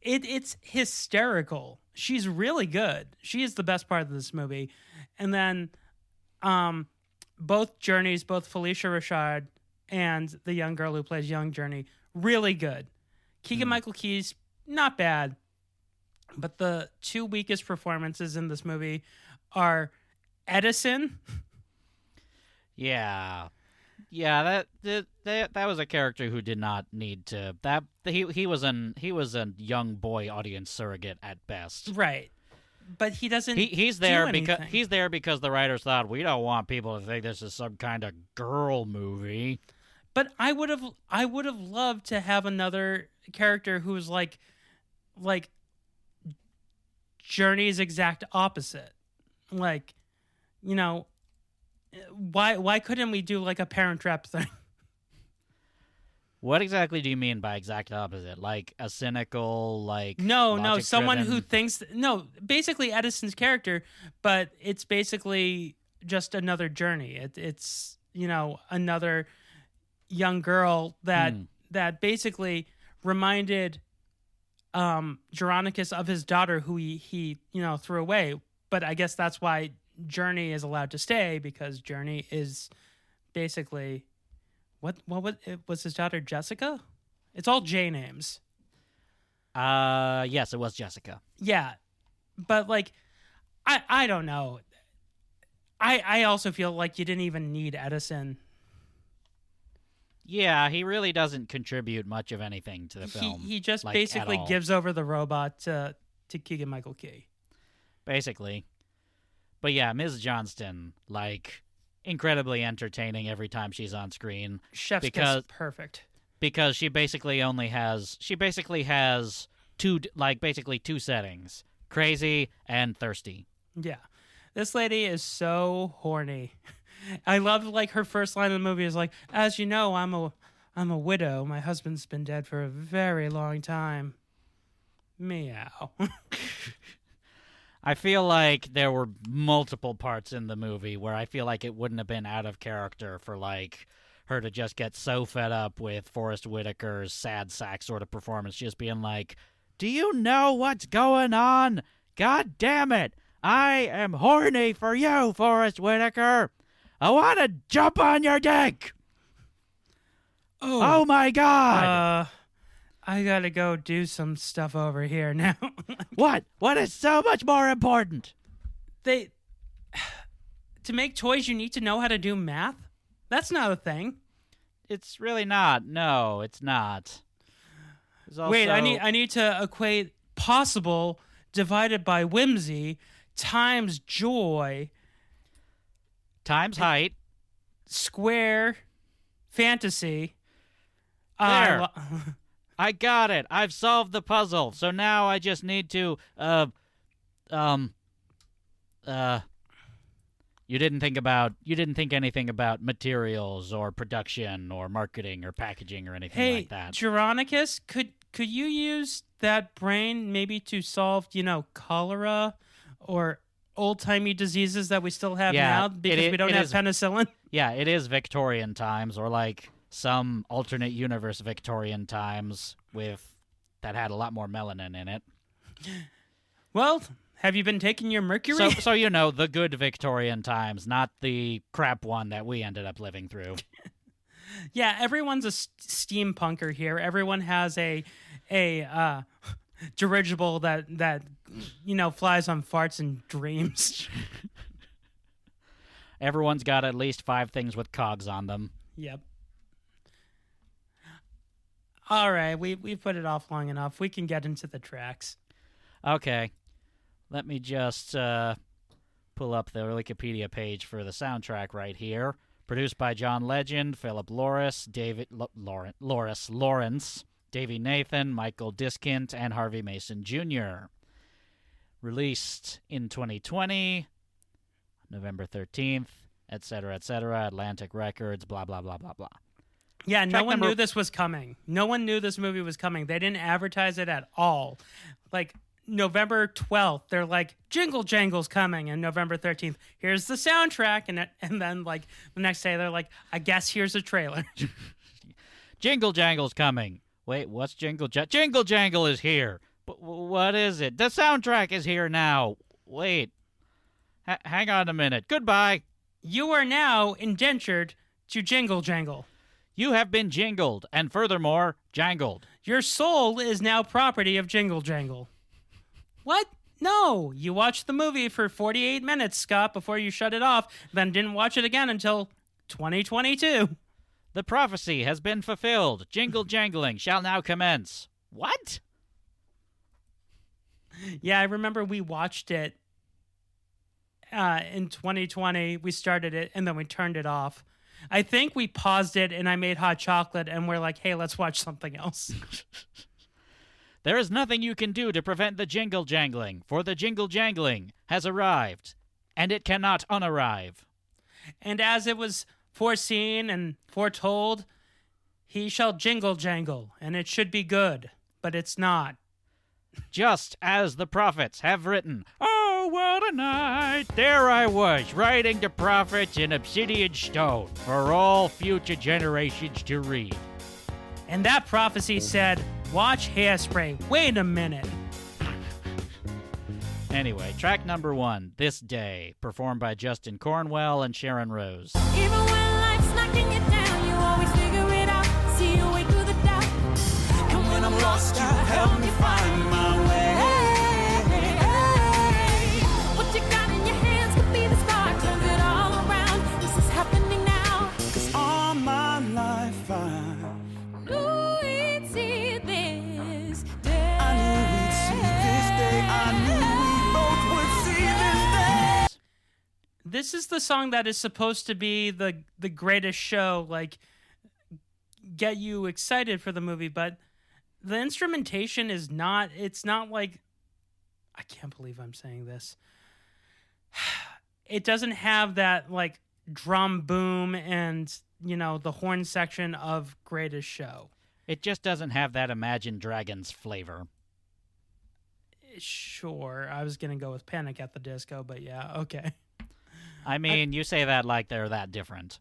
It's hysterical. She's really good. She is the best part of this movie. And then both Journeys, both Felicia Rashad and the young girl who plays young Journey, really good. Keegan-Michael Key's not bad. But the 2 weakest performances in this movie are Edison. Yeah, that was a character who did not need to. That he was a young boy audience surrogate at best. Right, but he doesn't. He's there because the writers thought, we don't want people to think this is some kind of girl movie. But I would have loved to have another character who was like Journey's exact opposite. Like, you know, why couldn't we do like a Parent Trap thing? What exactly do you mean by exact opposite? Like a cynical, like no, someone logic-driven... who thinks basically Edison's character, but it's basically just another Journey. It's you know, another young girl that basically reminded Geronicus of his daughter, who he threw away. But I guess that's why Journey is allowed to stay, because Journey is basically what was his daughter, Jessica? It's all J names. Yes, it was Jessica. Yeah, but like I don't know. I also feel like you didn't even need Edison. Yeah, he really doesn't contribute much of anything to the film. He just like, basically at all. gives over the robot to Keegan-Michael Key. Basically. But yeah, Ms. Johnston, like, incredibly entertaining every time she's on screen. Chef's Because- kiss, perfect. Because she basically has two settings: crazy and thirsty. Yeah. This lady is so horny. I love like her first line of the movie is like, "As you know, I'm a widow. My husband's been dead for a very long time." Meow. I feel like there were multiple parts in the movie where I feel like it wouldn't have been out of character for like her to just get so fed up with Forrest Whitaker's sad sack sort of performance, just being like, "Do you know what's going on? God damn it. I am horny for you, Forrest Whitaker. I want to jump on your dick. Oh my God. I gotta go do some stuff over here now. What? What is so much more important?" To make toys, you need to know how to do math. That's not a thing. It's really not. No, it's not. There's also... Wait, I need to equate possible divided by whimsy times joy Times height. square fantasy. There. I got it. I've solved the puzzle. So now I just need to, You didn't think anything about materials or production or marketing or packaging or anything Hey, like that. Geronicus, could you use that brain maybe to solve, cholera or old-timey diseases that we still have Yeah, now because we don't have penicillin? Yeah, it is Victorian times, or like some alternate universe Victorian times that had a lot more melanin in it. Well, have you been taking your mercury? So the good Victorian times, not the crap one that we ended up living through. Yeah, everyone's a steampunker here. Everyone has a dirigible that flies on farts and dreams. Everyone's got at least 5 things with cogs on them. Yep. All right, we put it off long enough. We can get into the tracks. Okay. Let me just pull up the Wikipedia page for the soundtrack right here. Produced by John Legend, Philip Lawrence, Lawrence, Davey Nathan, Michael Diskint, and Harvey Mason Jr. Released in 2020, November 13th, etc., Atlantic Records, blah, blah, blah, blah, blah. Yeah, no one number- knew this was coming. No one knew this movie was coming. They didn't advertise it at all. Like, November 12th, they're like, Jingle Jangle's coming, and November 13th, here's the soundtrack, and then, like, the next day, they're like, I guess here's a trailer. Jingle Jangle's coming. Wait, what's Jingle Jingle Jangle is here. What is it? The soundtrack is here now. Wait. Hang on a minute. Goodbye. You are now indentured to Jingle Jangle. You have been jingled, and furthermore, jangled. Your soul is now property of Jingle Jangle. What? No. You watched the movie for 48 minutes, Scott, before you shut it off, then didn't watch it again until 2022. The prophecy has been fulfilled. Jingle jangling shall now commence. What? Yeah, I remember we watched it in 2020. We started it, and then we turned it off. I think we paused it, and I made hot chocolate, and we're like, hey, let's watch something else. There is nothing you can do to prevent the jingle jangling, for the jingle jangling has arrived, and it cannot unarrive. And as it was foreseen and foretold, he shall jingle jangle, and it should be good, but it's not. Just as the prophets have written, "Oh, what a night! There I was, writing the prophets in obsidian stone for all future generations to read." And that prophecy said, watch Hairspray. Wait a minute. Anyway, track number 1, This Day, performed by Justin Cornwell and Sharon Rose. Even when life's knocking you down, you always figure it out. See your way through the doubt. And when I'm lost, you help me find my way. What you got in your hands could be the spark. Turns it all around. This is happening now. 'Cause all my life I This is the song that is supposed to be the greatest show, like get you excited for the movie, but the instrumentation is not. It's not like, I can't believe I'm saying this. It doesn't have that like drum boom and, you know, the horn section of Greatest Show. It just doesn't have that Imagine Dragons flavor. Sure, I was gonna go with Panic at the Disco, but yeah, okay. I mean, you say that like they're that different.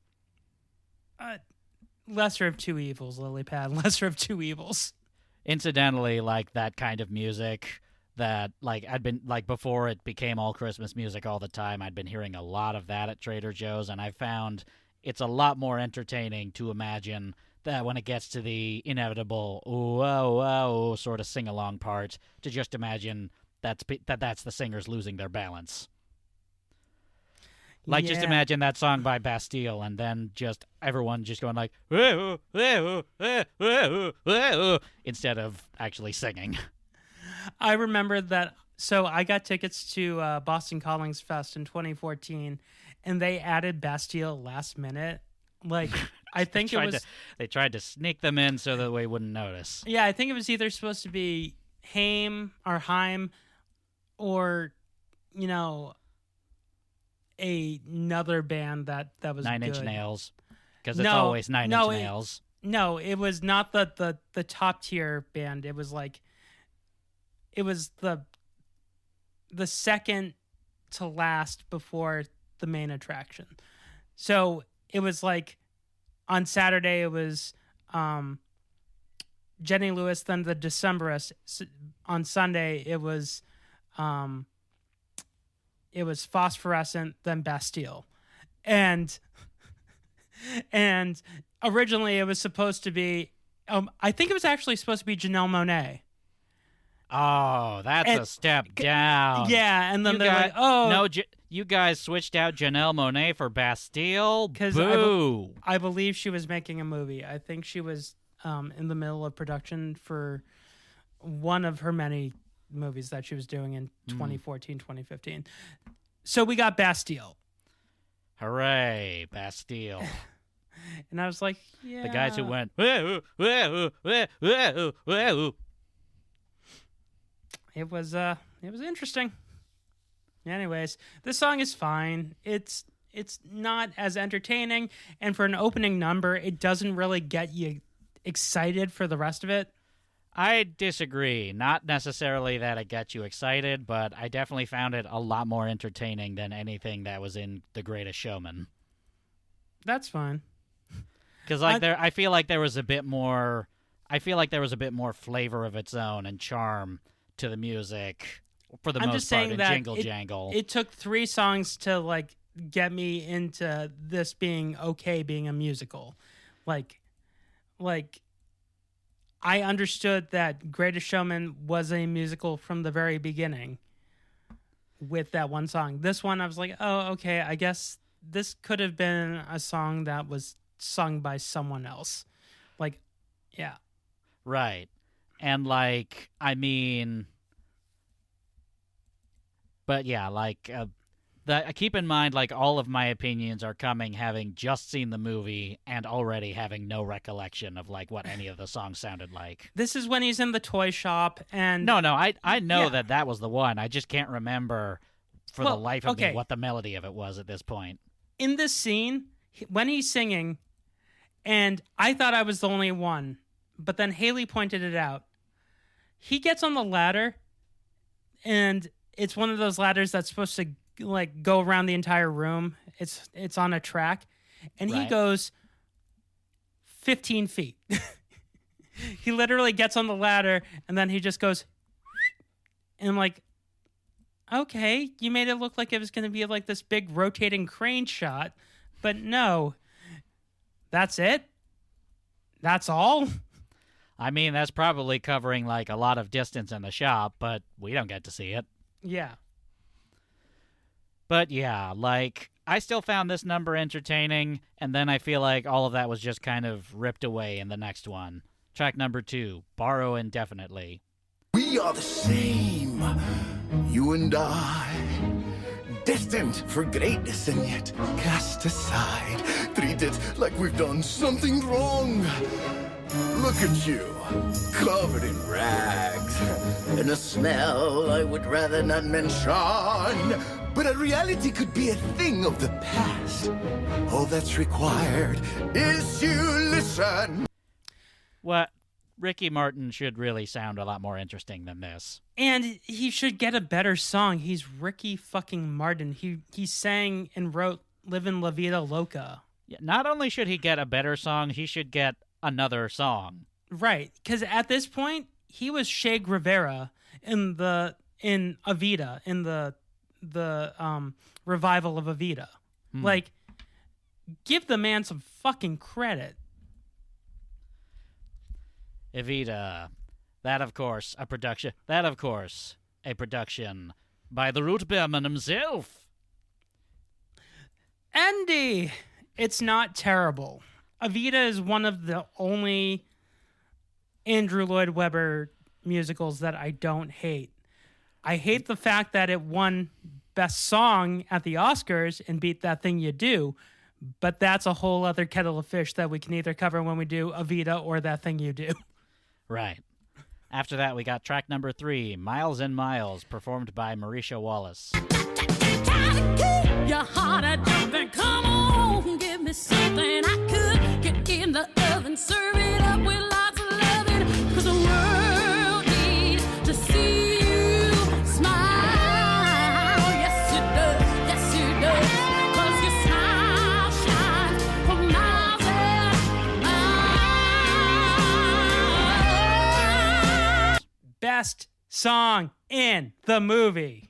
Lesser of two evils, Lily Pad. Lesser of two evils. Incidentally, like that kind of music that like I'd been like before it became all Christmas music all the time, I'd been hearing a lot of that at Trader Joe's, and I found it's a lot more entertaining to imagine that when it gets to the inevitable ooh, oh, oh, sort of sing-along part, to just imagine that's the singers losing their balance. Like, just imagine that song by Bastille, and then just everyone just going like, "Whoa, whoa, whoa, whoa, whoa," instead of actually singing. I remember that. So I got tickets to Boston Callings Fest in 2014, and they added Bastille last minute. Like, I think they tried to sneak them in so that we wouldn't notice. Yeah, I think it was either supposed to be Haim, or, you know, another band that was Nine good. Inch Nails, because it's always Nine Inch Nails. No, it was not the top tier band. It was like, it was the second to last before the main attraction. So it was like on Saturday it was Jenny Lewis, then the Decemberists. On Sunday it was Phosphorescent, then Bastille. And originally it was supposed to be I think it was actually supposed to be Janelle Monáe. Oh, that's a step down. Yeah, and then they're like, oh. No, you guys switched out Janelle Monáe for Bastille? Boo. I believe she was making a movie. I think she was in the middle of production for one of her many movies that she was doing in 2014, 2015. So we got Bastille. Hooray, Bastille. And I was like, yeah. The guys who went, whoa, whoa, whoa, whoa, whoa. It was interesting. Anyways, this song is fine. It's not as entertaining, and for an opening number, it doesn't really get you excited for the rest of it. I disagree. Not necessarily that it gets you excited, but I definitely found it a lot more entertaining than anything that was in The Greatest Showman. That's fine. Because I feel like there was a bit more. I feel like there was a bit more flavor of its own and charm to the music for the most part in Jingle Jangle. It took 3 songs to like get me into this being okay, being a musical. Like I understood that Greatest Showman was a musical from the very beginning with that one song. This one I was like, oh, okay, I guess this could have been a song that was sung by someone else. Like, yeah. Right. And like, I mean, but yeah, like, keep in mind, like, all of my opinions are coming having just seen the movie and already having no recollection of like what any of the songs sounded like. This is when he's in the toy shop, and no, I know that was the one. I just can't remember for the life of me what the melody of it was at this point. In this scene, when he's singing, and I thought I was the only one, but then Haley pointed it out. He gets on the ladder, and it's one of those ladders that's supposed to like go around the entire room. It's on a track, and he goes 15 feet. He literally gets on the ladder, and then he just goes, and I'm like, okay, you made it look like it was going to be like this big rotating crane shot, but no, that's it. That's all. I mean, that's probably covering like a lot of distance in the shop, but we don't get to see it. Yeah. But yeah, like, I still found this number entertaining, and then I feel like all of that was just kind of ripped away in the next one. Track number 2, Borrow Indefinitely. We are the same, you and I. destined for greatness and yet cast aside, treated like we've done something wrong. Look at you, covered in rags, and a smell I would rather not mention. But a reality could be a thing of the past. All that's required is you listen. What? Ricky Martin should really sound a lot more interesting than this. And he should get a better song. He's Ricky fucking Martin. He sang and wrote Livin' La Vida Loca. Yeah, not only should he get a better song, he should get another song. Right, because at this point, he was Che Guevara in Evita, in the revival of Evita. Like, give the man some fucking credit. Evita. That, of course, a production by the Root Bearman himself. Andy! It's not terrible. Evita is one of the only Andrew Lloyd Webber musicals that I don't hate. I hate the fact that it won Best Song at the Oscars and beat That Thing You Do, but that's a whole other kettle of fish that we can either cover when we do Evita or That Thing You Do. Right. After that, we got track number 3, Miles and Miles, performed by Marisha Wallace. Your heart a jumping, come on, give me something I could get in the oven, serve it up with lots of loving, 'cause the world needs to see you smile. Yes, it does, 'cause your smile shines for miles and miles. Best song in the movie.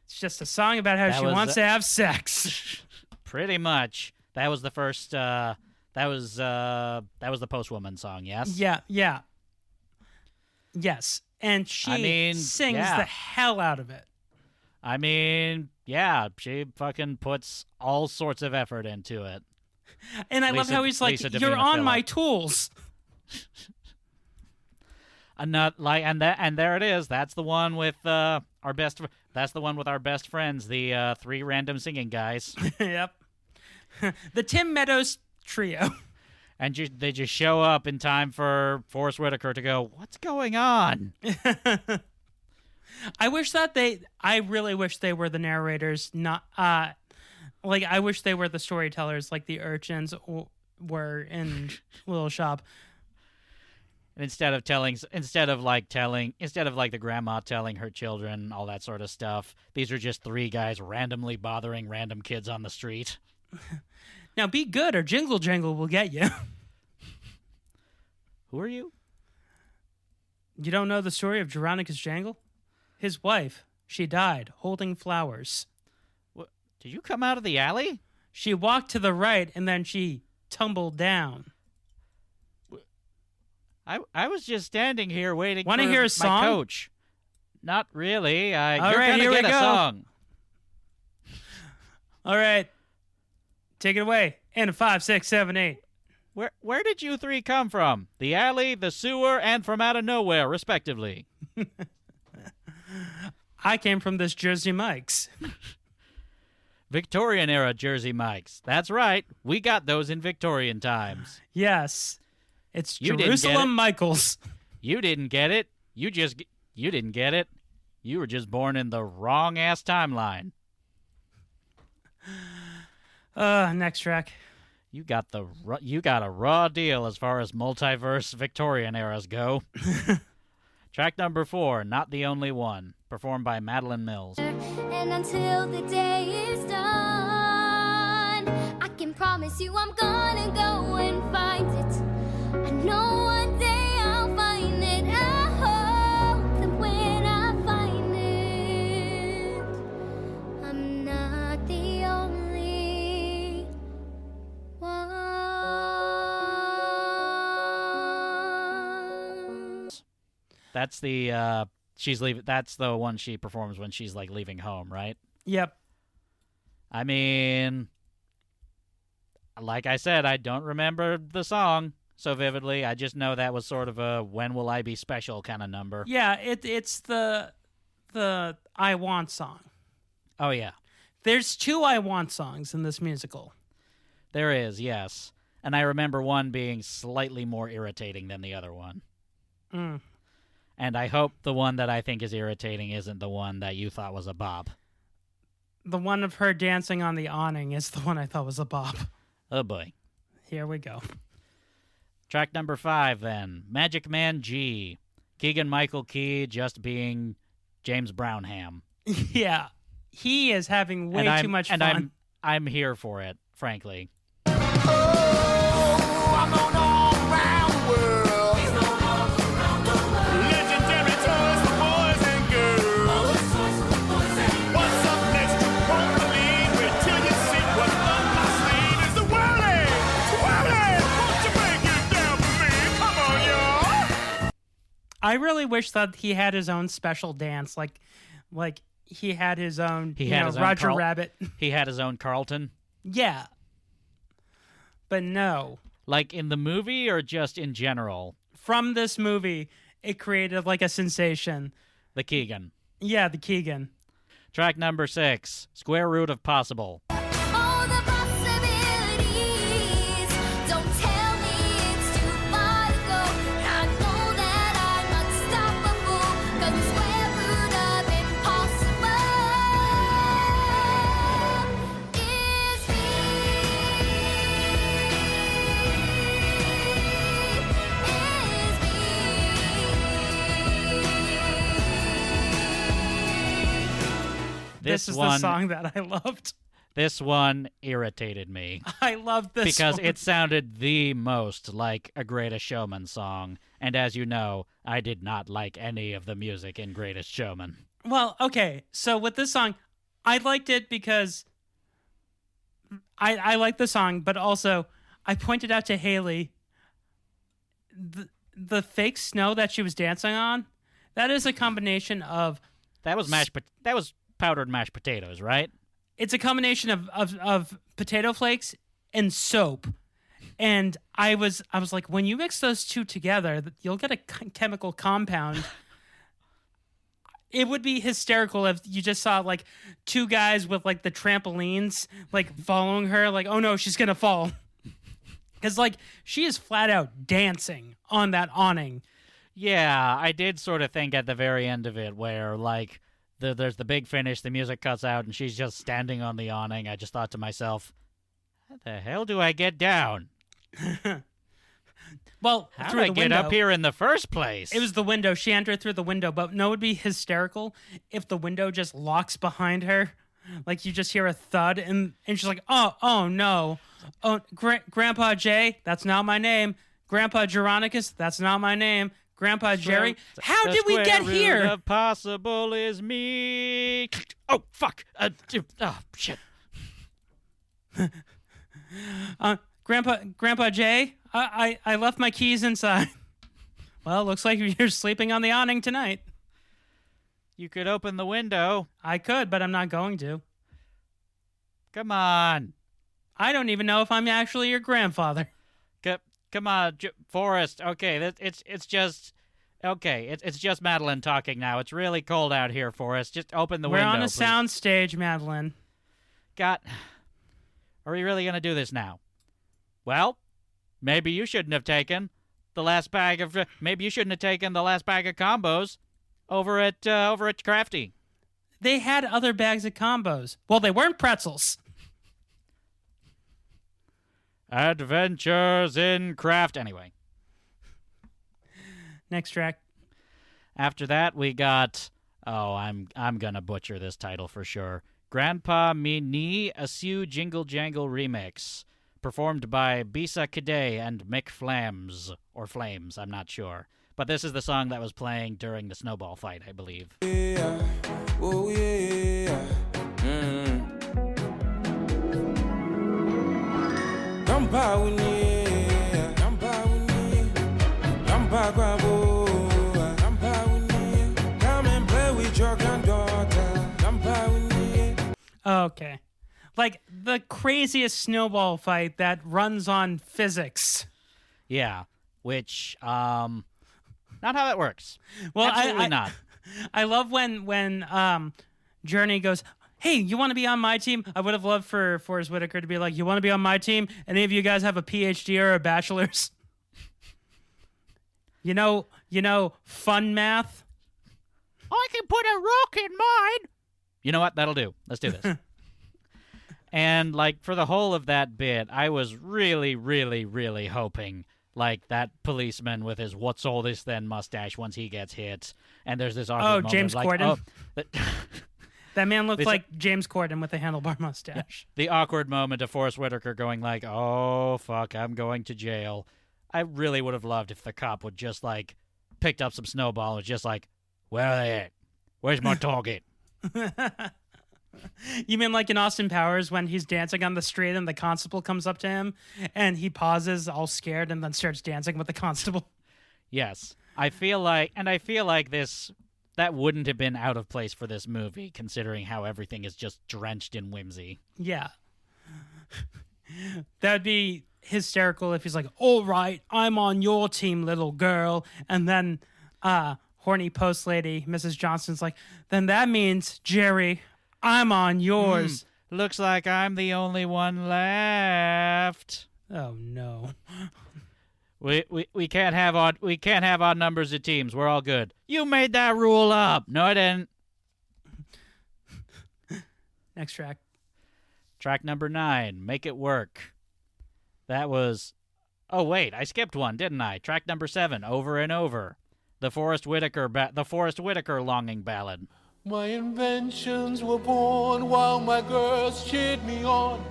It's just a song about how she wants to have sex. Pretty much. That was the first. That was the Postwoman song. Yes. Yeah. Yes, and she sings the hell out of it. I mean, yeah, she fucking puts all sorts of effort into it. And I love how he's like, "You're on my tools." And there it is. That's the one with our best. That's the one with our best friends, the 3 random singing guys. Yep. The Tim Meadows trio. And they just show up in time for Forrest Whitaker to go, "What's going on?" I really wish they were the narrators, not I wish they were the storytellers like the urchins were in Little Shop. And instead of the grandma telling her children all that sort of stuff, these are just 3 guys randomly bothering random kids on the street. Now be good or Jingle Jangle will get you. Who are you? You don't know the story of Geronicus Jangle? His wife, she died holding flowers. What? Did you come out of the alley? She walked to the right and then she tumbled down. I was just standing here waiting Want to for hear a song? my coach. Not really. All You're right, gonna here get we a go. song. All right. Take it away. And a 5, 6, 7, 8. Where did you 3 come from? The alley, the sewer, and from out of nowhere, respectively. I came from this Jersey Mike's. Victorian era Jersey Mike's. That's right. We got those in Victorian times. Yes. It's You didn't get Jerusalem it. Michaels. You didn't get it. You didn't get it. You were just born in the wrong ass timeline. Next track. You got a raw deal as far as multiverse Victorian eras go. Track number 4, Not the Only One, performed by Madeline Mills. And until the day is done, I can promise you I'm gonna go and find it. I know one day I'll find it. I hope that when I find it, I'm not the only one. That's the she's leaving. That's the one she performs when she's like leaving home, right? Yep. I mean, like I said, I don't remember the song so vividly. I just know that was sort of a "When Will I Be Special" kind of number. Yeah, it's the I Want song. Oh yeah. There's 2 I Want songs in this musical. There is, yes. And I remember one being slightly more irritating than the other one. Mm. And I hope the one that I think is irritating isn't the one that you thought was a bop. The one of her dancing on the awning is the one I thought was a bop. Oh boy. Here we go. Track number 5, then. Magic Man G. Keegan-Michael Key just being James Brownham. Yeah. He is having way too much fun. And I'm here for it, frankly. Oh, I'm going all around the world. Legendary toys for boys and girls. What's up next? You won't believe it till you see what's on my sleeve. It's the Whirly! Whirly! Won't you break it down for me? Come on, y'all! I really wish that he had his own special dance, like he had his own, Roger Rabbit. He had his own Carlton. Yeah. But no. Like in the movie or just in general? From this movie, it created like a sensation. The Keegan. Yeah, the Keegan. Track number 6, Square Root of Possible. All the possibilities. Don't tell me it's too far to go. I know that I'm unstoppable. 'Cause the square root of impossible is me. This is the song that I loved. This one irritated me I love this because one. it sounded the most like a Greatest Showman song. And as you know, I did not like any of the music in Greatest Showman. Well, okay. So with this song, I liked it because I like the song, but also I pointed out to Haley the fake snow that she was dancing on. That is a combination of That was that was powdered mashed potatoes, right? it's a combination of potato flakes and soap. And I was like, when you mix those two together, you'll get a chemical compound. It would be hysterical if you just saw like 2 guys with like the trampolines like following her, like, oh no, she's gonna fall. Because like she is flat out dancing on that awning. Yeah, I did sort of think at the very end of it where like there's the big finish, the music cuts out, and she's just standing on the awning. I just thought to myself, how the hell do I get down? Well, How through did I the get window. up here in the first place? It was the window. She entered through the window, but no, it would be hysterical if the window just locks behind her. Like you just hear a thud, and she's like, oh no. Oh, Grandpa Jay, that's not my name. Grandpa Geronicus, that's not my name. Grandpa Jerry, how The did we get square root here? of possible is me. Oh, fuck. Oh, shit. Grandpa Jay, I left my keys inside. Well, looks like you're sleeping on the awning tonight. You could open the window. I could, but I'm not going to. Come on. I don't even know if I'm actually your grandfather. Come on, Forrest. Okay, it's just okay. It's just Madeline talking now. It's really cold out here, Forrest. Just open the We're window. on a please. sound stage, Madeline. Are we really gonna do this now? Well, maybe you shouldn't have taken the last bag of. Maybe you shouldn't have taken the last bag of combos over at Crafty. They had other bags of combos. Well, they weren't pretzels. Adventures in Craft. Anyway, Next track. after that we got. Oh, I'm gonna butcher this title for sure. Grandpa Mini Asu Jingle Jangle Remix, performed by Bisa Kadey and Mick Flams or Flames. I'm not sure, but this is the song that was playing during the snowball fight, I believe. Yeah, oh yeah. Nampa wini, nampa wini, nampa kwabo, nampa wini. Come and play with your granddaughter, nampa wini. Okay. Like the craziest snowball fight that runs on physics. Yeah, which not how that works. Well, Absolutely not. I love when Journey goes, hey, you want to be on my team? I would have loved for Forrest Whitaker to be like, you want to be on my team? Any of you guys have a PhD or a bachelor's? You know, fun math. I can put a rock in mine. You know what? That'll do. Let's do this. And, like, for the whole of that bit, I was really, really, really hoping, like, that policeman with his what's all this then mustache once he gets hit. And there's this awkward moment. James like, Corden? Oh, That man looked like James Corden with a handlebar mustache. the awkward moment of Forrest Whitaker going like, oh, fuck, I'm going to jail. I really would have loved if the cop would just, like, picked up some snowball and was just like, where are they at? Where's my target? You mean like in Austin Powers when he's dancing on the street and the constable comes up to him and he pauses all scared and then starts dancing with the constable? Yes. I feel like this, that wouldn't have been out of place for this movie, considering how everything is just drenched in whimsy. Yeah. That'd be hysterical if he's like, all right, I'm on your team, little girl. And then horny post lady, Mrs. Johnson's like, then that means, Jerry, I'm on yours. Looks like I'm the only one left. Oh, no. We can't have odd numbers of teams. We're all good. You made that rule up. No, I didn't. Next track. Track number 9, Make It Work. That was... Oh, wait, I skipped one, didn't I? Track number 7, Over and Over. The Forrest Whitaker longing ballad. My inventions were born while my girls cheered me on.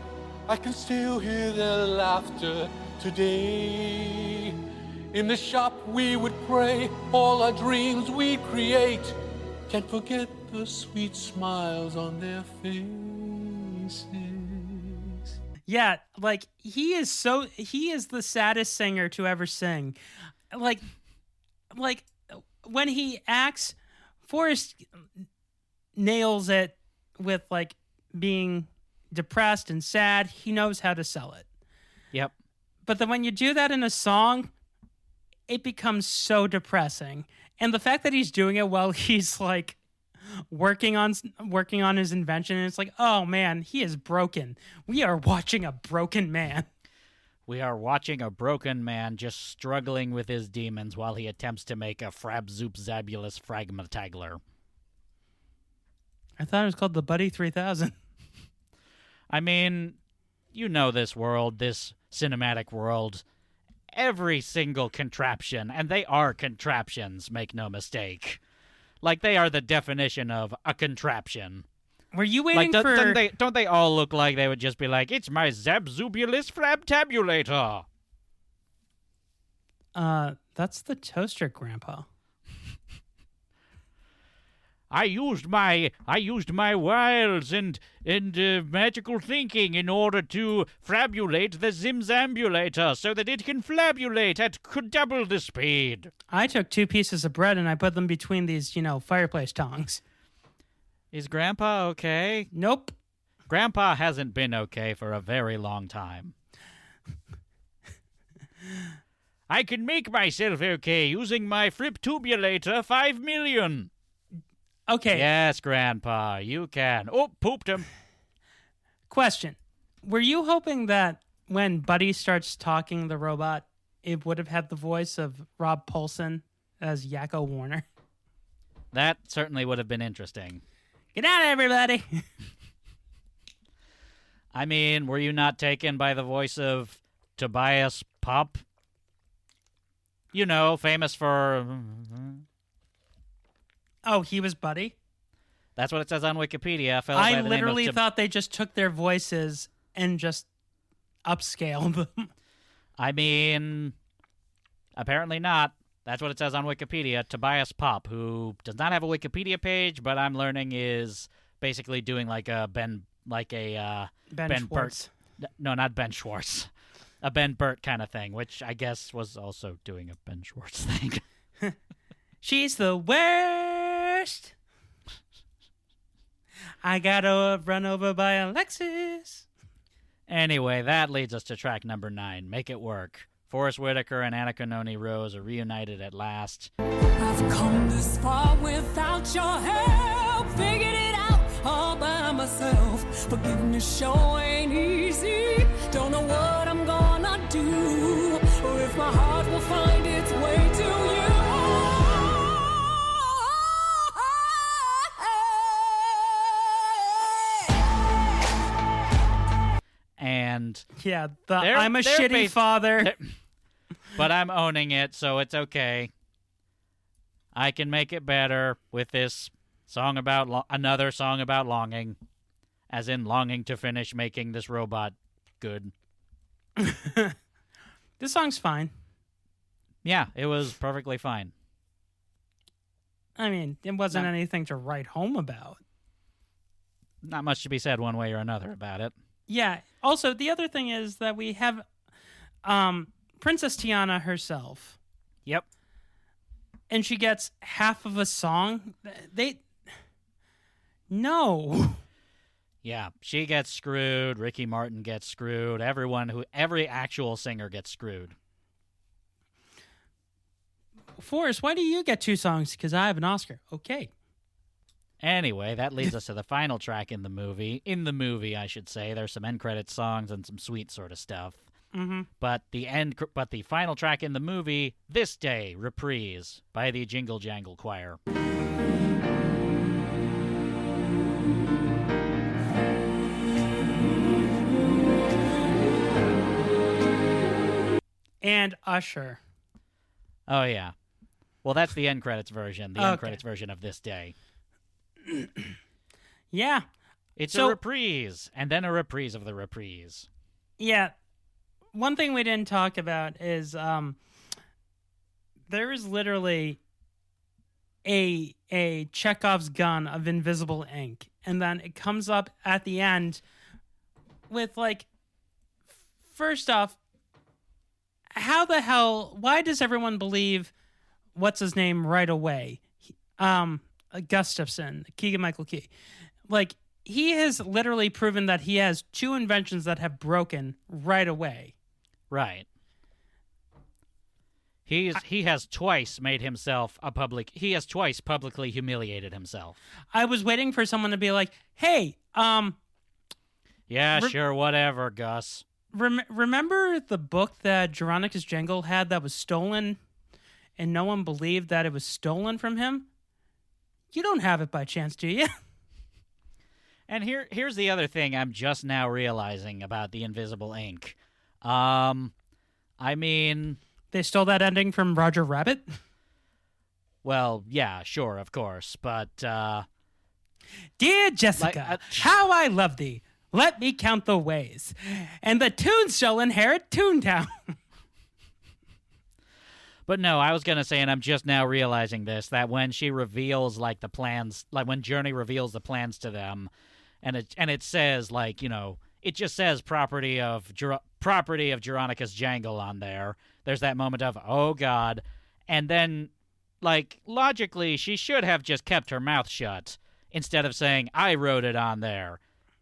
I can still hear their laughter today. In the shop we would pray, all our dreams we'd create. Can't forget the sweet smiles on their faces. Yeah, like he is the saddest singer to ever sing. Like when he acts, Forrest nails it with like being depressed and sad. He knows how to sell it. Yep. But then when you do that in a song, it becomes so depressing. And the fact that he's doing it while he's like working on his invention, and it's like, oh man, he is broken. We are watching a broken man. We are watching a broken man just struggling with his demons while he attempts to make a Frabzoop-Zabulus Fragmentagler. I thought it was called the Buddy 3000. I mean, you know this world, this cinematic world. Every single contraption, and they are contraptions, make no mistake. Like, they are the definition of a contraption. Were you waiting for... Don't they all look like they would just be like, it's my Zabzubulus Frabtabulator? That's the toaster, Grandpa. I used my wiles and magical thinking in order to frabulate the Zimzambulator so that it can flabulate at double the speed. I took 2 pieces of bread and I put them between these, fireplace tongs. Is Grandpa okay? Nope. Grandpa hasn't been okay for a very long time. I can make myself okay using my Friptubulator 5 million. Okay. Yes, Grandpa, you can. Oh, pooped him. Question. Were you hoping that when Buddy starts talking the robot, it would have had the voice of Rob Paulson as Yakko Warner? That certainly would have been interesting. Get out, everybody! I mean, were you not taken by the voice of Tobias Popp? You know, famous for... Oh, he was Buddy? That's what it says on Wikipedia. I literally thought they just took their voices and just upscaled them. I mean, apparently not. That's what it says on Wikipedia. Tobias Popp, who does not have a Wikipedia page, but I'm learning is basically doing like a Ben Schwartz. Burt. No, not Ben Schwartz. A Ben Burt kind of thing, which I guess was also doing a Ben Schwartz thing. She's the worst. I got run over by Alexis. Anyway, that leads us to track number 9, Make It Work. Forrest Whitaker and Annika Noni Rose are reunited at last. I've come this far without your help. Figured it out all by myself. Forgiveness sure ain't easy. Don't know what I'm gonna do, or if my heart will find its way to you. And Yeah, They're- I'm a they're shitty father. but I'm owning it, so it's okay. I can make it better with this song about another song about longing, as in longing to finish making this robot good. This song's fine. Yeah, it was perfectly fine. I mean, it wasn't No. anything to write home about. Not much to be said one way or another about it. Yeah. Also, the other thing is that we have Princess Tiana herself, Yep. and she gets half of a song. No. Yeah, she gets screwed. Ricky Martin gets screwed. Every actual singer gets screwed. Forrest, why do you get 2 songs? Because I have an Oscar. Okay. Anyway, that leads us to the final track in the movie. In the movie, I should say, there's some end credit songs and some sweet sort of stuff. Mm-hmm. But the final track in the movie, "This Day" reprise by the Jingle Jangle Choir. And Usher. Oh yeah, well that's the end credits version. The end Okay. credits version of "This Day." Yeah. It's So- a reprise, and then a reprise of the reprise. Yeah. One thing we didn't talk about is there is literally a Chekhov's gun of invisible ink, and then it comes up at the end with like, first off, how the hell? Why does everyone believe what's his name right away? Gustafson, Keegan Michael Key, like he has literally proven that he has 2 inventions that have broken right away. Right. He has twice made himself a public. He has twice publicly humiliated himself. I was waiting for someone to be like, "Hey, Yeah, Re- sure, whatever, Gus. remember the book that Geronicus Jangle had that was stolen, and no one believed that it was stolen from him? You don't have it by chance, do you?" And here's the other thing I'm just now realizing about the invisible ink. I mean, They stole that ending from Roger Rabbit. well, yeah, sure, of course, but Dear Jessica, how I love thee. Let me count the ways, and the Toons shall inherit Toontown. But no, I was gonna say, and I'm just now realizing this, that when she reveals like the plans, like when Journey reveals the plans to them, and it says like, you know, it just says property of Geronicus Jangle on there. There's that moment of, oh God, and then like logically she should have just kept her mouth shut instead of saying I wrote it on there.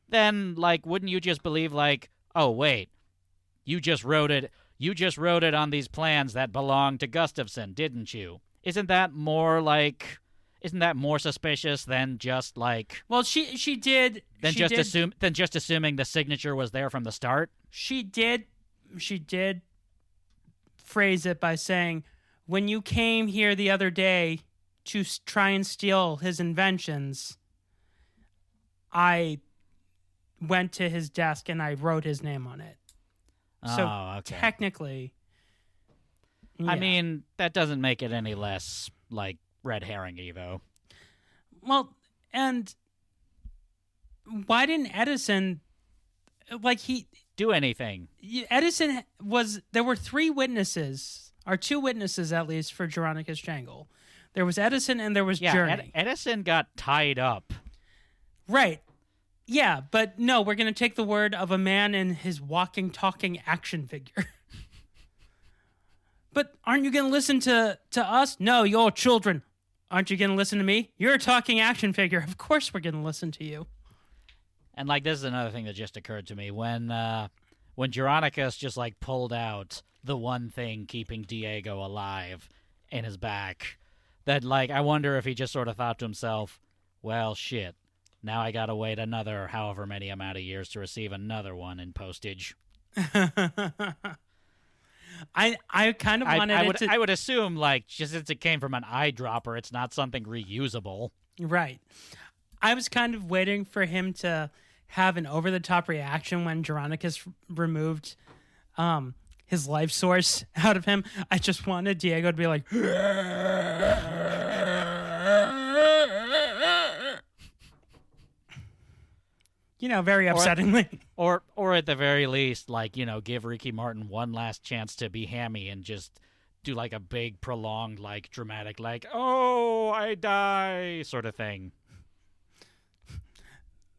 Then like, wouldn't you just believe like, oh wait, you just wrote it on these plans that belong to Gustafson, didn't you? Isn't that more suspicious than just like Well, she did. than she just did, assuming the signature was there from the start? She did phrase it by saying, "When you came here the other day to try and steal his inventions, I went to his desk and I wrote his name on it." So Oh, okay. technically, I yeah. mean, that doesn't make it any less like red herring-y, though. Well, and why didn't Edison, like Do anything. Edison there were 3 witnesses, or 2 witnesses at least, for Geronicus Jangle. There was Edison and there was Yeah, Journey. Edison got tied up. Right. Yeah, but no, we're going to take the word of a man in his walking, talking action figure. But aren't you going to listen to us? No, you're children. Aren't you going to listen to me? You're a talking action figure. Of course we're going to listen to you. And like, this is another thing that just occurred to me when Geronicus just like pulled out the one thing keeping Diego alive in his back. That like, I wonder if he just sort of thought to himself, well, shit. Now I gotta wait another however many amount of years to receive another one in postage. I kind of wanted I would assume, like, just since it came from an eyedropper, it's not something reusable. Right. I was kind of waiting for him to have an over-the-top reaction when Geronicus removed his life source out of him. I just wanted Diego to be like, very upsettingly. Or at the very least, like, give Ricky Martin one last chance to be hammy and just do like a big, prolonged, like, dramatic, like, oh, I die sort of thing.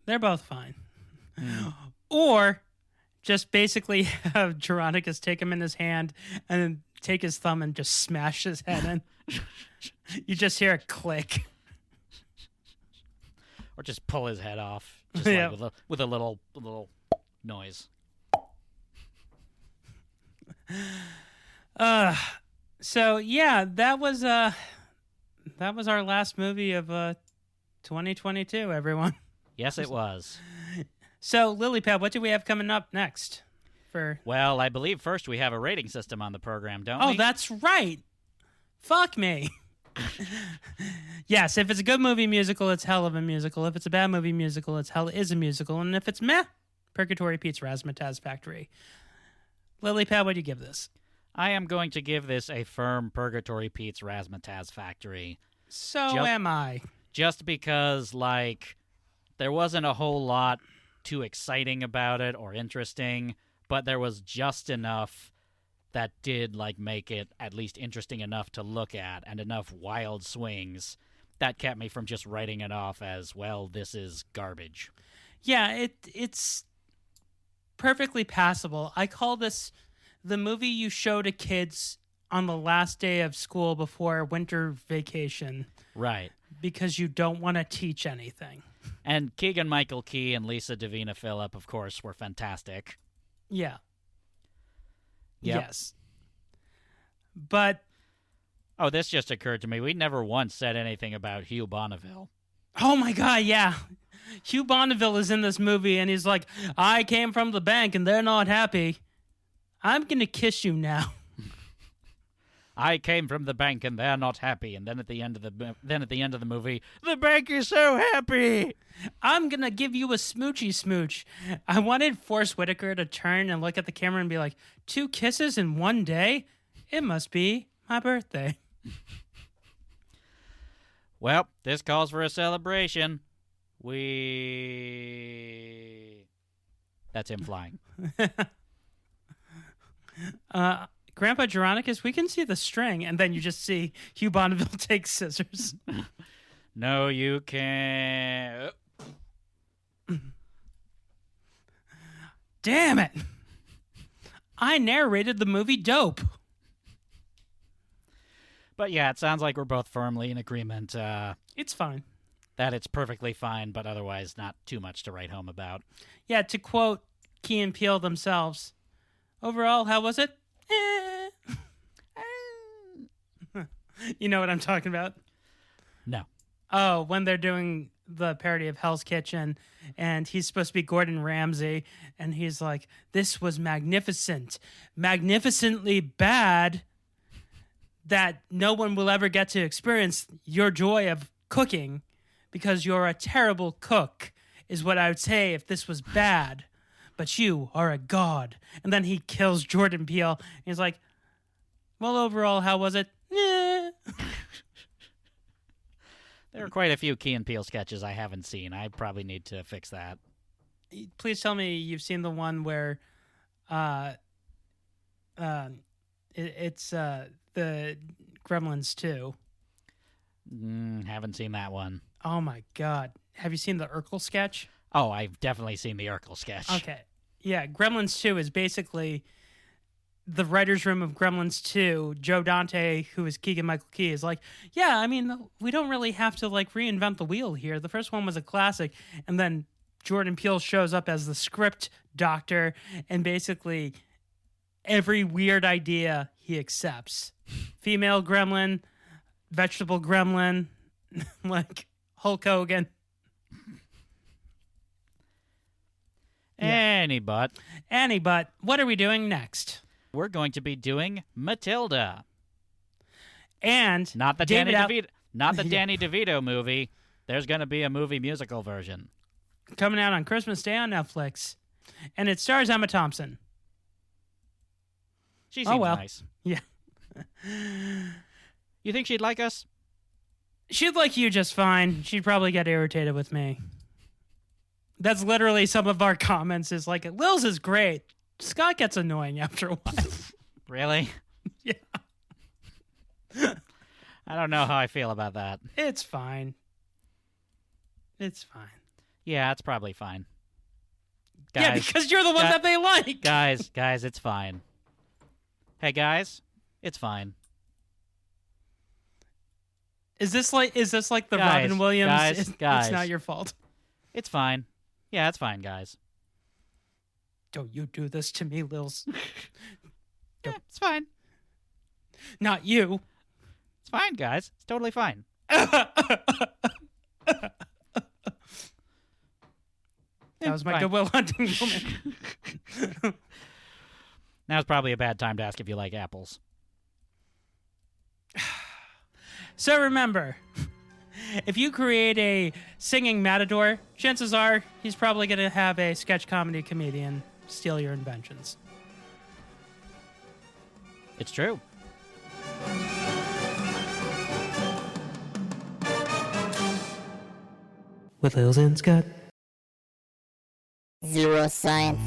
They're both fine. Or just basically have Geronicus take him in his hand and then take his thumb and just smash his head in. You just hear a click. Or just pull his head off, just Yeah. like with a little noise. So yeah, that was our last movie of 2022, everyone. Yes, it was. So Lilypad, what do we have coming up next? Well, I believe first we have a rating system on the program, don't we? Oh, that's right. Fuck me. Yes, if it's a good movie musical, it's hell of a musical. If it's a bad movie musical, it's hell is a musical. And if it's meh, Purgatory Pete's Razzmatazz Factory. Lilypad, what do you give this? I am going to give this a firm Purgatory Pete's Razzmatazz Factory. So am I. Just because, like, there wasn't a whole lot too exciting about it or interesting, but there was just enough that did, like, make it at least interesting enough to look at, and enough wild swings that kept me from just writing it off as, well, this is garbage. Yeah, it's perfectly passable. I call this the movie you show to kids on the last day of school before winter vacation. Right. Because you don't want to teach anything. And Keegan-Michael Key and Lisa Davina Phillip, of course, were fantastic. Yeah. Yep. Yes. But oh, this just occurred to me. We never once said anything about Hugh Bonneville. oh my god, yeah. Hugh Bonneville is in this movie and he's like, I came from the bank and they're not happy. I'm going to kiss you now. I came from the bank and they're not happy. And then at the end of the movie, the bank is so happy. I'm going to give you a smoochy smooch. I wanted Forrest Whitaker to turn and look at the camera and be like, 2 kisses in one day? It must be my birthday. Well, this calls for a celebration. That's him flying. Grandpa Geronicus, we can see the string, and then you just see Hugh Bonneville take scissors. No, you can't. Damn it! I narrated the movie Dope. But yeah, it sounds like we're both firmly in agreement It's fine. that it's perfectly fine, but otherwise not too much to write home about. Yeah, to quote Key and Peele themselves, overall, how was it? You know what I'm talking about? No. Oh, when they're doing the parody of Hell's Kitchen, and he's supposed to be Gordon Ramsay, and he's like, this was magnificent, magnificently bad, that no one will ever get to experience your joy of cooking because you're a terrible cook, is what I would say if this was bad. But you are a god. And then he kills Jordan Peele. And he's like, well, overall, how was it? There are quite a few Key and Peele sketches I haven't seen. I probably need to fix that. Please tell me you've seen the one where it's the Gremlins 2. Haven't seen that one. Oh, my God. Have you seen the Urkel sketch? Oh, I've definitely seen the Urkel sketch. Okay. Yeah, Gremlins 2 is basically the writer's room of Gremlins 2. Joe Dante, who is Keegan-Michael Key, is like, yeah, I mean, we don't really have to, like, reinvent the wheel here. The first one was a classic. And then Jordan Peele shows up as the script doctor, and basically every weird idea he accepts. Female gremlin, vegetable gremlin, like Hulk Hogan. Any but. But what are we doing next? We're going to be doing Matilda. And Not the David Danny DeVito movie. There's going to be a movie musical version. coming out on Christmas Day on Netflix. And it stars Emma Thompson. She seems well. nice. Yeah. You think she'd like us? She'd like you just fine. She'd probably get irritated with me. That's literally some of our comments is like, Lils is great. Scott gets annoying after a while. Really? Yeah. I don't know how I feel about that. It's fine. It's fine. Yeah, it's probably fine. Yeah, Guys, because you're the one that they like. guys, it's fine. Hey, guys, it's fine. Is this like the Guys, Robin Williams? guys. It's not your fault. It's fine. Yeah, it's fine, guys. Don't you do this to me, Lils. Yeah, it's fine. Not you. It's fine, guys. It's totally fine. That was my fine. Goodwill Hunting moment. Now's probably a bad time to ask if you like apples. So remember, if you create a singing matador, chances are he's probably going to have a sketch comedy comedian steal your inventions. It's true. With Lils and Scott. Zero science.